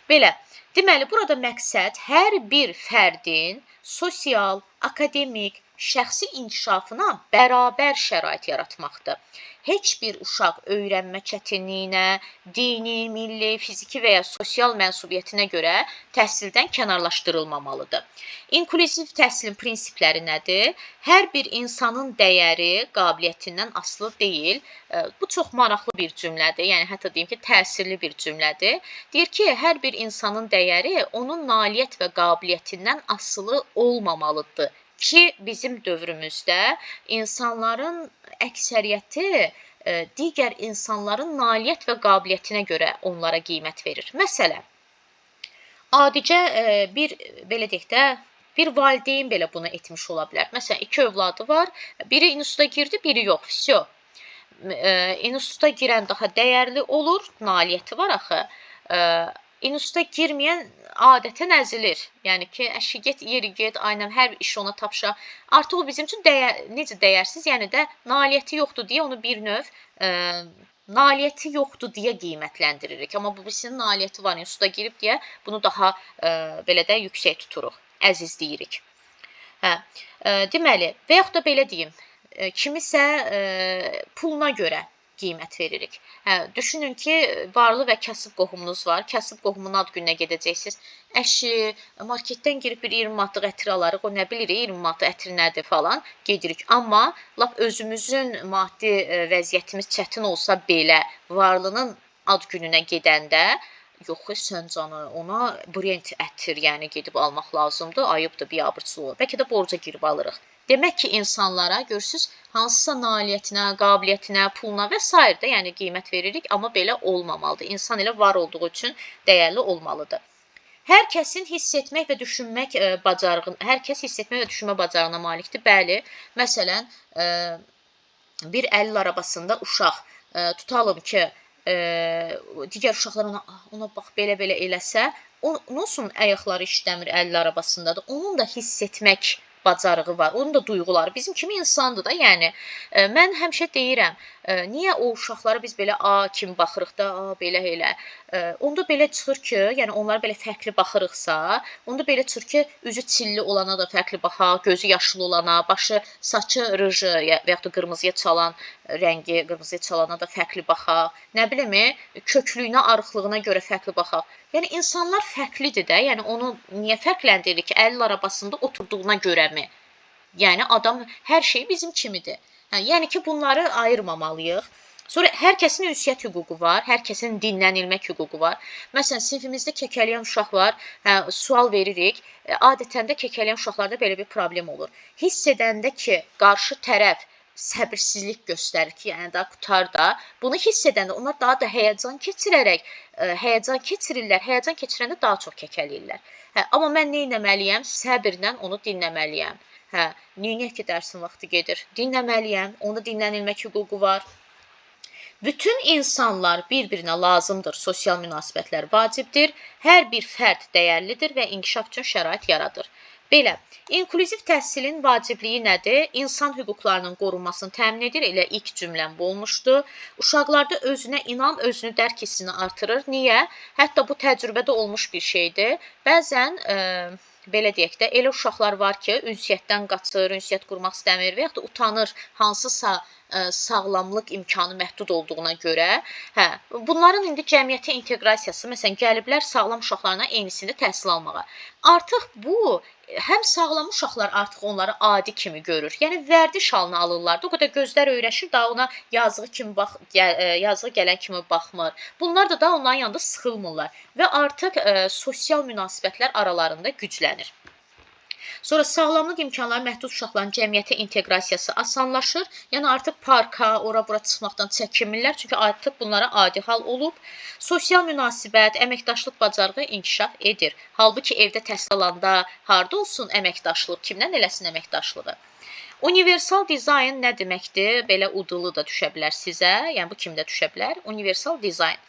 Belə, deməli, burada məqsəd hər bir fərdin sosial, akademik, şəxsi inkişafına bərabər şərait yaratmaqdır. Heç bir uşaq öyrənmə çətinliyinə, dini, milli, fiziki və ya sosial mənsubiyyətinə görə təhsildən kənarlaşdırılmamalıdır. İnklüziv təhsilin prinsipləri nədir? Hər bir insanın dəyəri qabiliyyətindən asılı deyil. Bu çox maraqlı bir cümlədir, yəni hətta deyim ki, təsirli bir cümlədir. Deyir ki, hər bir insanın dəyəri onun nailiyyət və qabiliyyətindən asılı olmamalıdır. Ki, bizim dövrümüzdə insanların əksəriyyəti digər insanların nailiyyət və qabiliyyətinə görə onlara qiymət verir. Məsələn, adicə belə deyək də, bir valideyn belə bunu etmiş ola bilər. Məsələn, 2 övladı var, biri instituta girdi, biri yox. Vəsyo. İnstituta girən daha dəyərli olur, nailiyyəti var axı. İnstituta girməyən adətən əzilir. Yəni ki, əşi get, yeri get, aynən hər iş ona tapşa. Artıq o bizim üçün necə dəyərsiz, yəni də nailiyyəti yoxdur deyə onu bir növ nailiyyəti yoxdur deyə qiymətləndiririk. Amma bu birisinin nailiyyəti var, instituta girib deyə bunu daha belə də yüksək tuturuq, əzizləyirik. Deməli, və yaxud da belə deyim, kimisə puluna görə qiymət veririk. Düşünün ki, varlı və kasıb qohumunuz var. Kasıb qohumunun ad gününə gedəcəksiniz. Əşi, marketdən girib bir 20 manatlıq ətir alarıq. O nə bilir, 20 manatlıq ətir nədir falan gedirik. Amma lap özümüzün maddi vəziyyətimiz çətin olsa belə varlının ad gününə gedəndə yox, sən canı, ona brend ətir, yəni gedib almaq lazımdır. Ayıbdır, biabırçılıq olur. Bəlkə də borca girib alırıq. Demək ki, insanlara görürsüz, hansısa nailiyyətinə, qabiliyyətinə, puluna və s. də yəni qiymət veririk, amma belə olmamalıdır. İnsan elə var olduğu üçün dəyərli olmalıdır. Hər kəsin hiss etmək və düşünmək bacarığına malikdir. Bəli, məsələn, bir əlil arabasında uşaq tutalım ki, digər uşaqlar ona bax, belə eləsə, onun ayaqları işləmir əlil arabasındadır. Onun da hiss etmək bacarığı var. Onun da duyğuları bizim kimi insandır da. Yəni mən həmişə deyirəm, niyə o uşaqlara biz belə kimi baxırıq da, belə elə. Onda belə çıxır ki, yəni onlara belə fərqli baxırıqsa, onda belə çıxır ki, üzü çilli olana da fərqli baxaq, gözü yaşlı olana, başı, saçı rıjı və yaxud da qırmızıya çalan rəngi, qırmızıya çalana da fərqli baxaq. Nə bilim, köklüyünə, arıqlığına görə fərqli baxaq. Yəni insanlar fərqlidir də. Yəni onu niyə fərqləndirir ki, əlil arabasında oturduğuna görəmi? Yəni adam hər şey bizim kimidir. Yəni ki, bunları ayırmamalıyıq. Sonra hər kəsin ünsiyyət hüququ var, hər kəsin dinlənilmək hüququ var. Məsələn, sinifimizdə kəkələyən uşaq var, sual veririk. Adətən də kəkələyən uşaqlarda belə bir problem olur. Hiss edəndə ki, qarşı tərəf səbirsizlik göstərir ki, yəni daha qutar da. Bunu hiss edəndə onlar daha da həyəcan keçirərək, həyəcan keçirəndə daha çox kəkələyirlər. Amma mən nə etməliyəm? Səbirlə onu dinləməliyəm. Niyə ki, dərsin vaxtı gedir? Dinləməliyəm, onda dinlənilmək hüququ var. Bütün insanlar bir-birinə lazımdır, sosial münasibətlər vacibdir, hər bir fərd dəyərlidir və inkişaf üçün şərait yaradır. Belə, inklüziv təhsilin vacibliyi nədir? İnsan hüquqlarının qorunmasını təmin edir, elə ilk cümləm bu olmuşdu. Uşaqlarda özünə inam, özünü dərk hissini artırır. Niyə? Hətta bu təcrübədə olmuş bir şeydir. Bəzən, belə deyək də, elə uşaqlar var ki, ünsiyyətdən qaçır, ünsiyyət qurmaq istəmir və yaxud da utanır hansısa sağlamlıq imkanı məhdud olduğuna görə, bunların indi cəmiyyətə inteqrasiyası, məsələn, gəliblər sağlam uşaqlarla eynisində təhsil almağa. Artıq bu həm sağlam uşaqlar artıq onları adi kimi görür. Yəni vərdiş halına alırlar. O qədər gözlər öyrəşir, daha ona yazığı gələn kimi baxmır. Bunlar da onların yanında sıxılmırlar və artıq sosial münasibətlər aralarında güclənir. Sonra sağlamlıq imkanları məhdud uşaqların cəmiyyətə inteqrasiyası asanlaşır. Yəni artıq parka, ora-bura çıxmaqdan çəkinmirlər, çünki artıq bunlara adi hal olub. Sosial münasibət, əməkdaşlıq bacarığı inkişaf edir. Halbuki evdə təhsil alanda harda olsun əməkdaşlıq, kimdən eləsin əməkdaşlığı? Universal dizayn nə deməkdir? Belə udulu da düşə bilər sizə. Yəni bu kimdə düşə bilər? Universal dizayn.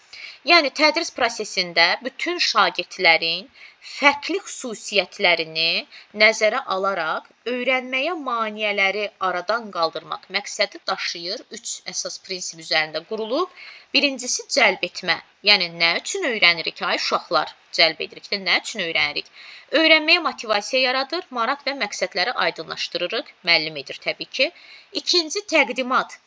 Yəni tədris prosesində bütün şagirdlərin fərqli xüsusiyyətlərini nəzərə alaraq öyrənməyə maneələri aradan qaldırmaq məqsədi daşıyır. 3 əsas prinsip üzərində qurulub. Birincisi cəlb etmə. Yəni nə üçün öyrənirik ay uşaqlar? Cəlb edirik də nə üçün öyrənirik? Öyrənməyə motivasiya yaradır, maraq və məqsədləri aydınlaşdırırıq. Müəllim edir təbii ki. İkinci təqdimat.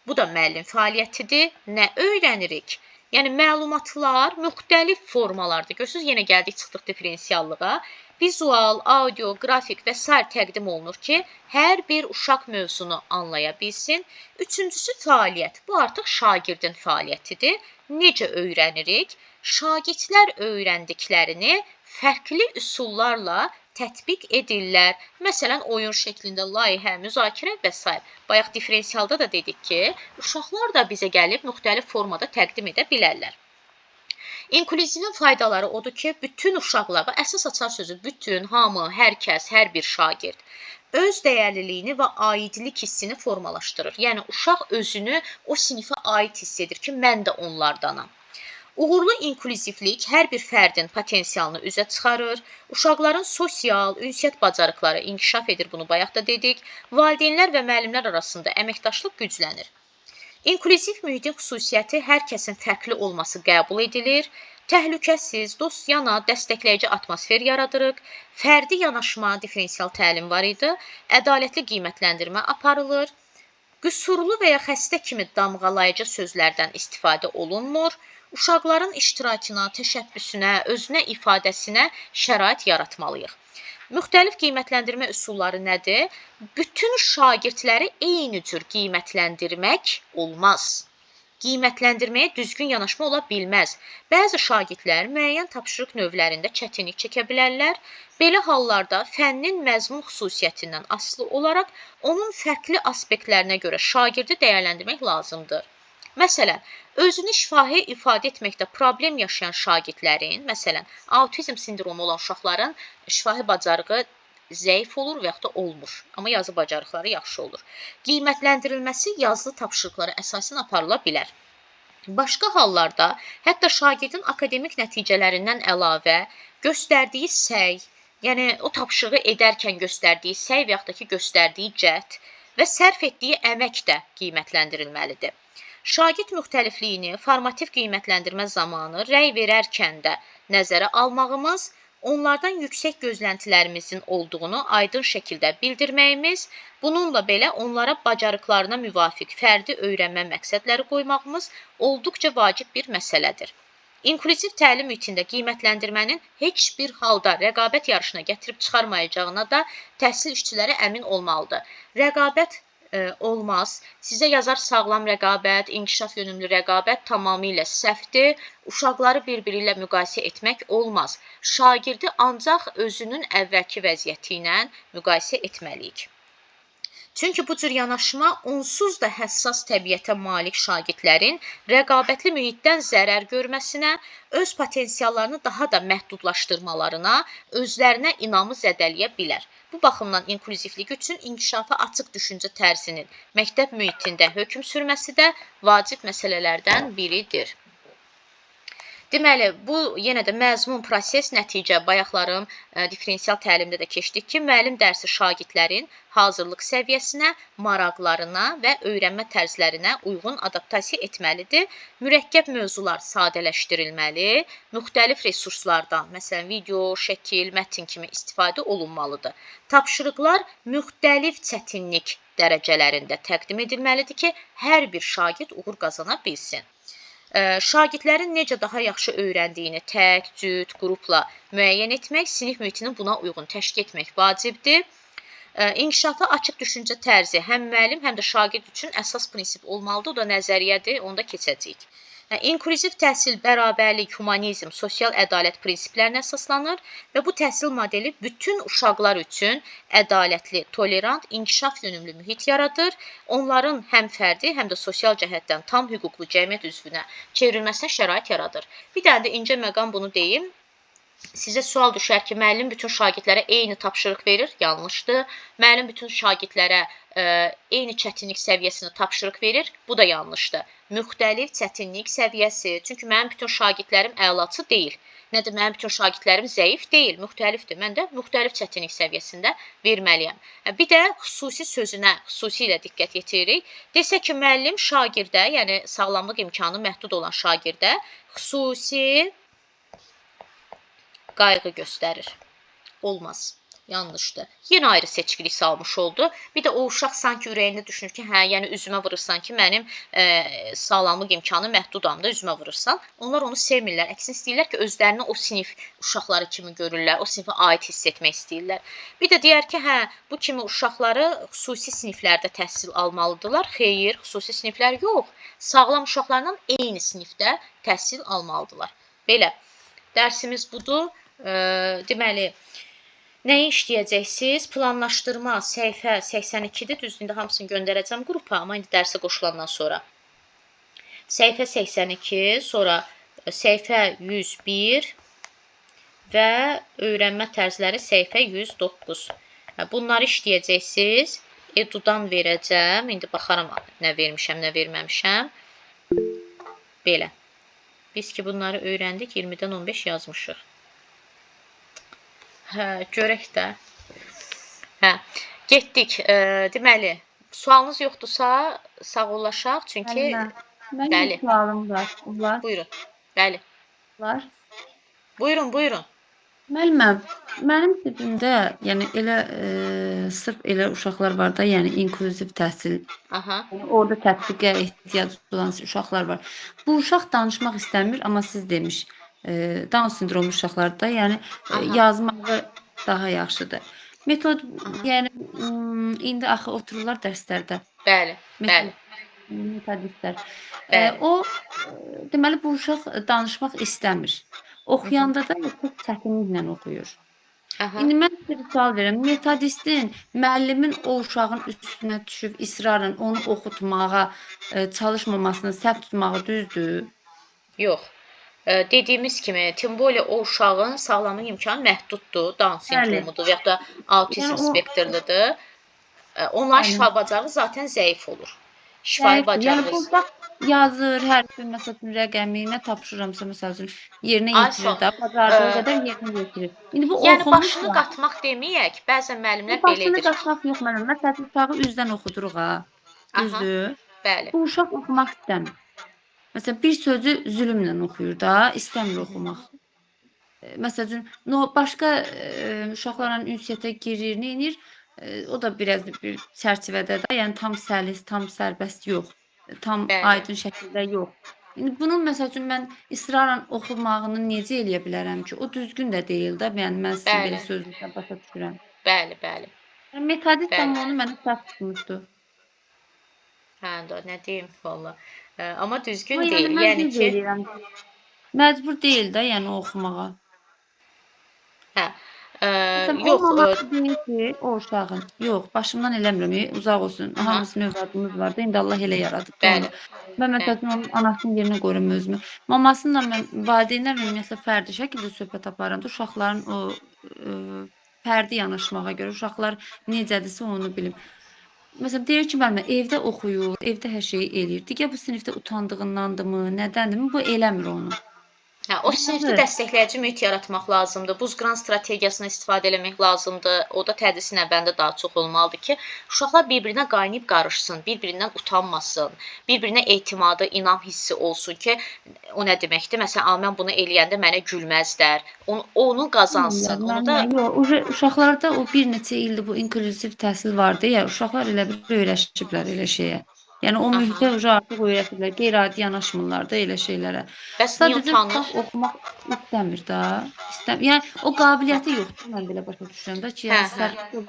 Bu da müəllim fəaliyyətidir. Nə öyrənirik? Yəni məlumatlar müxtəlif formalarda. Görürsünüz, yenə gəldik, çıxdıq diferensiallığa. Vizual, audio, qrafik və s. təqdim olunur ki, hər bir uşaq mövzunu anlaya bilsin. Üçüncüsü fəaliyyət. Bu artıq şagirdin fəaliyyətidir. Necə öyrənirik? Şagirdlər öyrəndiklərini fərqli üsullarla tətbiq edirlər. Məsələn, oyun şəklində layihə, müzakirə və s. Bayaq diferensialda da dedik ki, uşaqlar da bizə gəlib müxtəlif formada təqdim edə bilərlər. İnklüzivin faydaları odur ki, bütün uşaqlar, əsas açar sözü bütün, hamı, hər kəs, hər bir şagird öz dəyərliliyini və aidlik hissini formalaşdırır. Yəni, uşaq özünü o sinifə aid hiss edir ki, mən də onlardanam. Uğurlu inklüzivlik hər bir fərdin potensialını üzə çıxarır, uşaqların sosial, ünsiyyət bacarıqları inkişaf edir, bunu bayaq da dedik, valideynlər və müəllimlər arasında əməkdaşlıq güclənir. İnklüziv mühitin xüsusiyyəti hər kəsin fərqli olması qəbul edilir, təhlükəsiz, dostyanə, dəstəkləyici atmosfer yaradırıq, fərdi yanaşma, diferensial təlim var idi, ədalətli qiymətləndirmə aparılır, qüsurlu və ya xəstə kimi damğalayıcı sözlərdən istifadə olunmur, uşaqların iştirakına, təşəbbüsünə, özünə ifadəsinə şərait yaratmalıyıq. Müxtəlif qiymətləndirmə üsulları nədir? Bütün şagirdləri eyni cür qiymətləndirmək olmaz. Qiymətləndirməyə düzgün yanaşma ola bilməz. Bəzi şagirdlər müəyyən tapşırıq növlərində çətinlik çəkə bilərlər. Belə hallarda fənnin məzmun xüsusiyyətindən asılı olaraq onun fərqli aspektlərinə görə şagirdi dəyərləndirmək lazımdır. Məsələn, özünü şifahi ifadə etməkdə problem yaşayan şagirdlərin, məsələn, autizm sindromu olan uşaqların şifahi bacarığı zəif olur və yaxud da olmur. Amma yazı bacarıqları yaxşı olur. Qiymətləndirilməsi yazılı tapşırıqlara əsasən aparıla bilər. Başqa hallarda, hətta şagirdin akademik nəticələrindən əlavə göstərdiyi səy, yəni o tapşırığı edərkən göstərdiyi səy və yaxud da ki, göstərdiyi cəhd və sərf etdiyi əmək də qiymətləndirilməlidir. Şagird müxtəlifliyini formativ qiymətləndirmə zamanı rəy verərkən də nəzərə almağımız, onlardan yüksək gözləntilərimizin olduğunu aydın şəkildə bildirməyimiz, bununla belə onlara bacarıqlarına müvafiq fərdi öyrənmə məqsədləri qoymağımız olduqca vacib bir məsələdir. İnklüziv təlim mühitində qiymətləndirmənin heç bir halda rəqabət yarışına gətirib çıxarmayacağına da təhsil işçiləri əmin olmalıdır. Rəqabət olmaz. Sizə yazar sağlam rəqabət, inkişaf yönümlü rəqabət tamamilə səhvdir. Uşaqları bir-biri ilə müqayisə etmək olmaz. Şagirdi ancaq özünün əvvəlki vəziyyəti ilə müqayisə etməliyik. Çünki bu cür yanaşma onsuz da həssas təbiətə malik şagirdlərin rəqabətli mühitdən zərər görməsinə, öz potensiallarını daha da məhdudlaşdırmalarına, özlərinə inamı zədələyə bilər. Bu baxımdan inklüzivlik üçün inkişafa açıq düşüncə tərzinin məktəb mühitində hökm sürməsi də vacib məsələlərdən biridir. Deməli, bu yenə də məzmun, proses, nəticə bayaqlarım differensial təlimdə də keçdik ki, müəllim dərsi şagirdlərin hazırlıq səviyyəsinə, maraqlarına və öyrənmə tərzlərinə uyğun adaptasiya etməlidir. Mürəkkəb mövzular sadələşdirilməli, müxtəlif resurslardan, məsələn, video, şəkil, mətn kimi istifadə olunmalıdır. Tapşırıqlar müxtəlif çətinlik dərəcələrində təqdim edilməlidir ki, hər bir şagird uğur qazana bilsin. Şagirdlərin necə daha yaxşı öyrəndiyini tək, cüt, qrupla müəyyən etmək, sinif mühitini buna uyğun təşkil etmək vacibdir. İnkişafa açıq düşüncə tərzi həm müəllim, həm də şagird üçün əsas prinsip olmalıdır. O da nəzəriyyədir, onu da keçəcəyik. İnklüziv təhsil, bərabərlik, humanizm, sosial ədalət prinsiplərinə əsaslanır və bu təhsil modeli bütün uşaqlar üçün ədalətli, tolerant, inkişaf yönümlü mühit yaradır. Onların həm fərdi, həm də sosial cəhətdən tam hüquqlu cəmiyyət üzvünə çevrilməsinə şərait yaradır. Bir dənə də incə məqam bunu deyim. Sizə sual düşər ki, müəllim bütün şagirdlərə eyni tapşırıq verir, yanlışdır. Müəllim bütün şagirdlərə eyni çətinlik səviyyəsində tapşırıq verir, bu da yanlışdır. Müxtəlif çətinlik səviyyəsi, çünki mənim bütün şagirdlərim əlaçı deyil. Nədir, mənim bütün şagirdlərim zəif deyil, müxtəlifdir. Mən də müxtəlif çətinlik səviyyəsində verməliyəm. Bir də xüsusi sözünə xüsusilə diqqət yetiririk. Desə ki, müəllim şagirdə, yəni sağlamlıq imkanı məhdud olan şagirdə xüsusi qayğı göstərir. Olmaz. Yanlışdır. Yenə ayrı seçkilik salmış oldu. Bir də o uşaq sanki ürəyində düşünür ki, hə, yəni üzümə vurursan ki, mənim sağlamlıq imkanı məhdudam da üzümə vurursan. Onlar onu sevmirlər. Əksin istəyirlər ki, özlərini o sinif uşaqları kimi görürlər. O sinifə aid hiss etmək istəyirlər. Bir də deyər ki, hə, bu kimi uşaqları xüsusi siniflərdə təhsil almalıdırlar. Xeyr, xüsusi siniflər yox. Sağlam uşaqlarla eyni sinifdə təhsil almalıdırlar. Belə. Dərsimiz budur. Deməli, nəyi işləyəcəksiniz? Planlaşdırma səhifə 82-dir. Düzdür, indi hamısını göndərəcəm qrupa, amma indi dərsə qoşulandan sonra. Səhifə 82, sonra səhifə 101 və öyrənmə tərzləri səhifə 109. Bunları işləyəcəksiniz. Edudan verəcəm. İndi baxaram nə vermişəm, nə verməmişəm. Belə. Biz ki, bunları öyrəndik, 20-dən 15 yazmışıq. Görək də. Getdik. Deməli, sualınız yoxdursa sağollaşaq, çünki... Mənim bir sualım var. Buyurun. Bəli. Var. Buyurun. Müəlliməm, mənim tipimdə, yəni elə sırf elə uşaqlar var da, yəni inklüziv təhsil. Yəni, orada tətbiqə ehtiyac olan uşaqlar var. Bu uşaq danışmaq istəmir, amma siz demiş, Down sindromlu uşaqlarda, yəni yazmağı daha yaxşıdır. Metod, yəni indi axı otururlar dərslərdə. Bəli. Metodistlər. O, deməli, bu uşaq danışmaq istəmir. Oxuyanda da çox çətinliklə oxuyur. İndi mən sizə bir sual verirəm. Metodistin, müəllimin o uşağın üstünə düşüb israrla onu oxutmağa çalışmamasını səhv tutmağı düzdür? Yox. Dediyimiz kimi, Timboli o uşağın sağlamlıq imkanı məhduddur, Down sindromudur və ya da autizm spektrlidir. Onların şifa bacarığı zaten zəif olur. Şifahi bacarığı. Yəni, bu uşaq yazır, hər gün məsələn rəqəmi, nə tapşırıramsa məsələn yerinə yetirir də, bacardığı qədər yerinə yetirir. İndi bu yəni başını qatmaq deməyək, bəzən müəllimlər belə edir. Başını qatmaq yox mənim. Məsələn, uşağı üzdən oxuduruq ha. Düzdür? Bəli. Bu uşaq oxumaq istəmir. Məsələn, bir sözü zülmlə oxuyur da, istəmir oxumaq. Məsələn, başqa uşaqlarla ünsiyyətə girir, nə edir? O da biraz bir çərçivədə də, yəni tam səlis, tam sərbəst yox. Tam aydın şəkildə yox. İndi bunun məsəl üçün mən israrla oxumağını necə eləyə bilərəm ki? O düzgün də deyil də, yəni mən sizin belə sözünüzdən başa düşürəm. Bəli. Metodist amma onu mənə səhv tutmuşdu. Hə, nə deyim valla. Amma düzgün deyil. Yəni ki, məcbur deyil də, yəni oxumağa. Hə. Yox, deyil ki, o uşağın. Yox, başımdan eləmirəm, uzaq olsun. Hamısı mövladımız var da, indi Allah elə yaradıb. Bəli. Mən məsələn onun anasının yerinə qoyuram özümü. Mamasıyla mən valideynlərlə ümumiyyətlə fərdi şəkildə söhbət aparanda uşaqların o fərdi yanaşmağa görə uşaqlar necədirsə onu bilim. Məsələn, deyir ki, müəllimə evdə oxuyur, evdə hər şeyi eləyir. Digər bu sinifdə utandığındandır mı, nədəndir mi? Bu eləmir onu. Hə, o sinifdə dəstəkləyici mühit yaratmaq lazımdır. Buzqıran strategiyasını istifadə etmək lazımdır. O da tədris növbəsində daha çox olmalıdır ki, uşaqlar bir-birinə qaynayıb qarışsın, bir-birindən utanmasın, bir-birinə etimadı, inam hissi olsun ki, o nə deməkdir? Məsələn, mən bunu eləyəndə mənə gülməzlər. Onu qazansın. Onu da Yox, uşaqlarda o bir neçə ildir bu inklüziv təhsil vardı ya, uşaqlar elə bir öyrəşiblər elə şeyə. Yəni o mühitə artıq öyrətiblər, qeyri-adi yanaşmırlar da elə şeylərə. bəs niyə Sadəcə utanır? uşaq oxumaq istəmir də. Yəni o qabiliyyəti yoxdur, mən belə başa düşürəm də ki, yəni səhv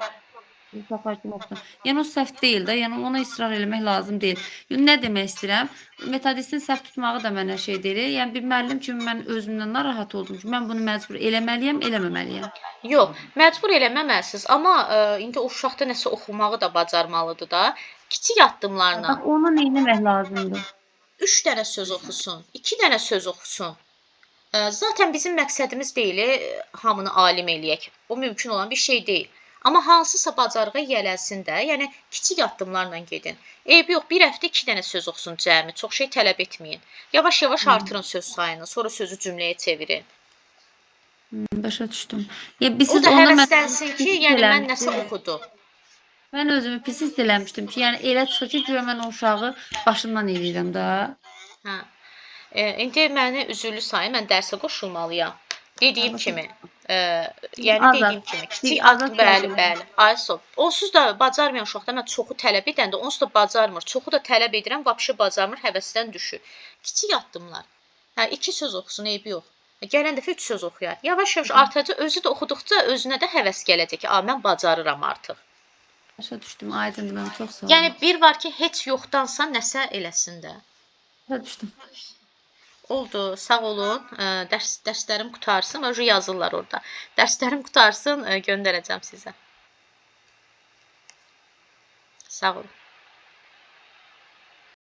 uşaqlar kimi oxusun. Yəni o səhv deyil də, yəni ona israr eləmək lazım deyil. Nə demək istəyirəm? Metodistin səhv tutmağı da mənə şey deyil. Yəni bir müəllim kimi mən özümdən narahat oldum ki, mən bunu məcbur eləməliyəm, eləməməliyəm. Yox, məcbur eləməməlisiniz, amma indi o uşaqda nəsə oxumağı da bacarmalıdır da. Kiçik addımlarla. Bax onu nə etmək lazımdır? 3 dənə söz oxusun, 2 dənə söz oxusun. Zaten bizim məqsədimiz deyil hamını alim eləyək. O mümkün olan bir şey deyil. Amma hansısa bacarığa yiyələnsin də, yəni kiçik addımlarla gedin. Eybi yox, bir həftə 2 dənə söz oxusun cəmi, çox şey tələb etməyin. Yavaş-yavaş artırın söz sayını, sonra sözü cümləyə çevirin. Başa düşdüm. Ya biz O da həvəslənsin ki, yəni mən nəsə oxudum. Mən özümü pis hiss eləmişdim ki, yəni elə çıxır ki, güya mən o uşağı başından eləyirəm də. Hə. İndi məni üzürlü sayın, mən dərsə qoşulmalıyam. Dediyim kimi, yəni dediyim kimi, kiçik addım, bəli. Ayso. Onsuz da bacarmayan uşaqda mən çoxu tələb edəndə, onsuz da bacarmır. Çoxu da tələb edirəm, vəbşi bacarmır, həvəsdən düşür. Kiçik addımlar. Hə, 2 söz oxusun, eybi yox. Gələn dəfə 3 söz oxuyar. Yavaş-yavaş artacaq, özü də oxuduqca özünə də həvəs gələcək ki, mən bacarıram artıq. Başa düşdüm, aydındır, mən çox sağ olun. Yəni bir var ki, heç yoxdansa nəsə eləsin də. Başa düşdüm. Oldu, sağ olun. Dərslərim qutarsın, yazırlar orada. Dərslərim qutarsın, göndərəcəm sizə. Sağ olun.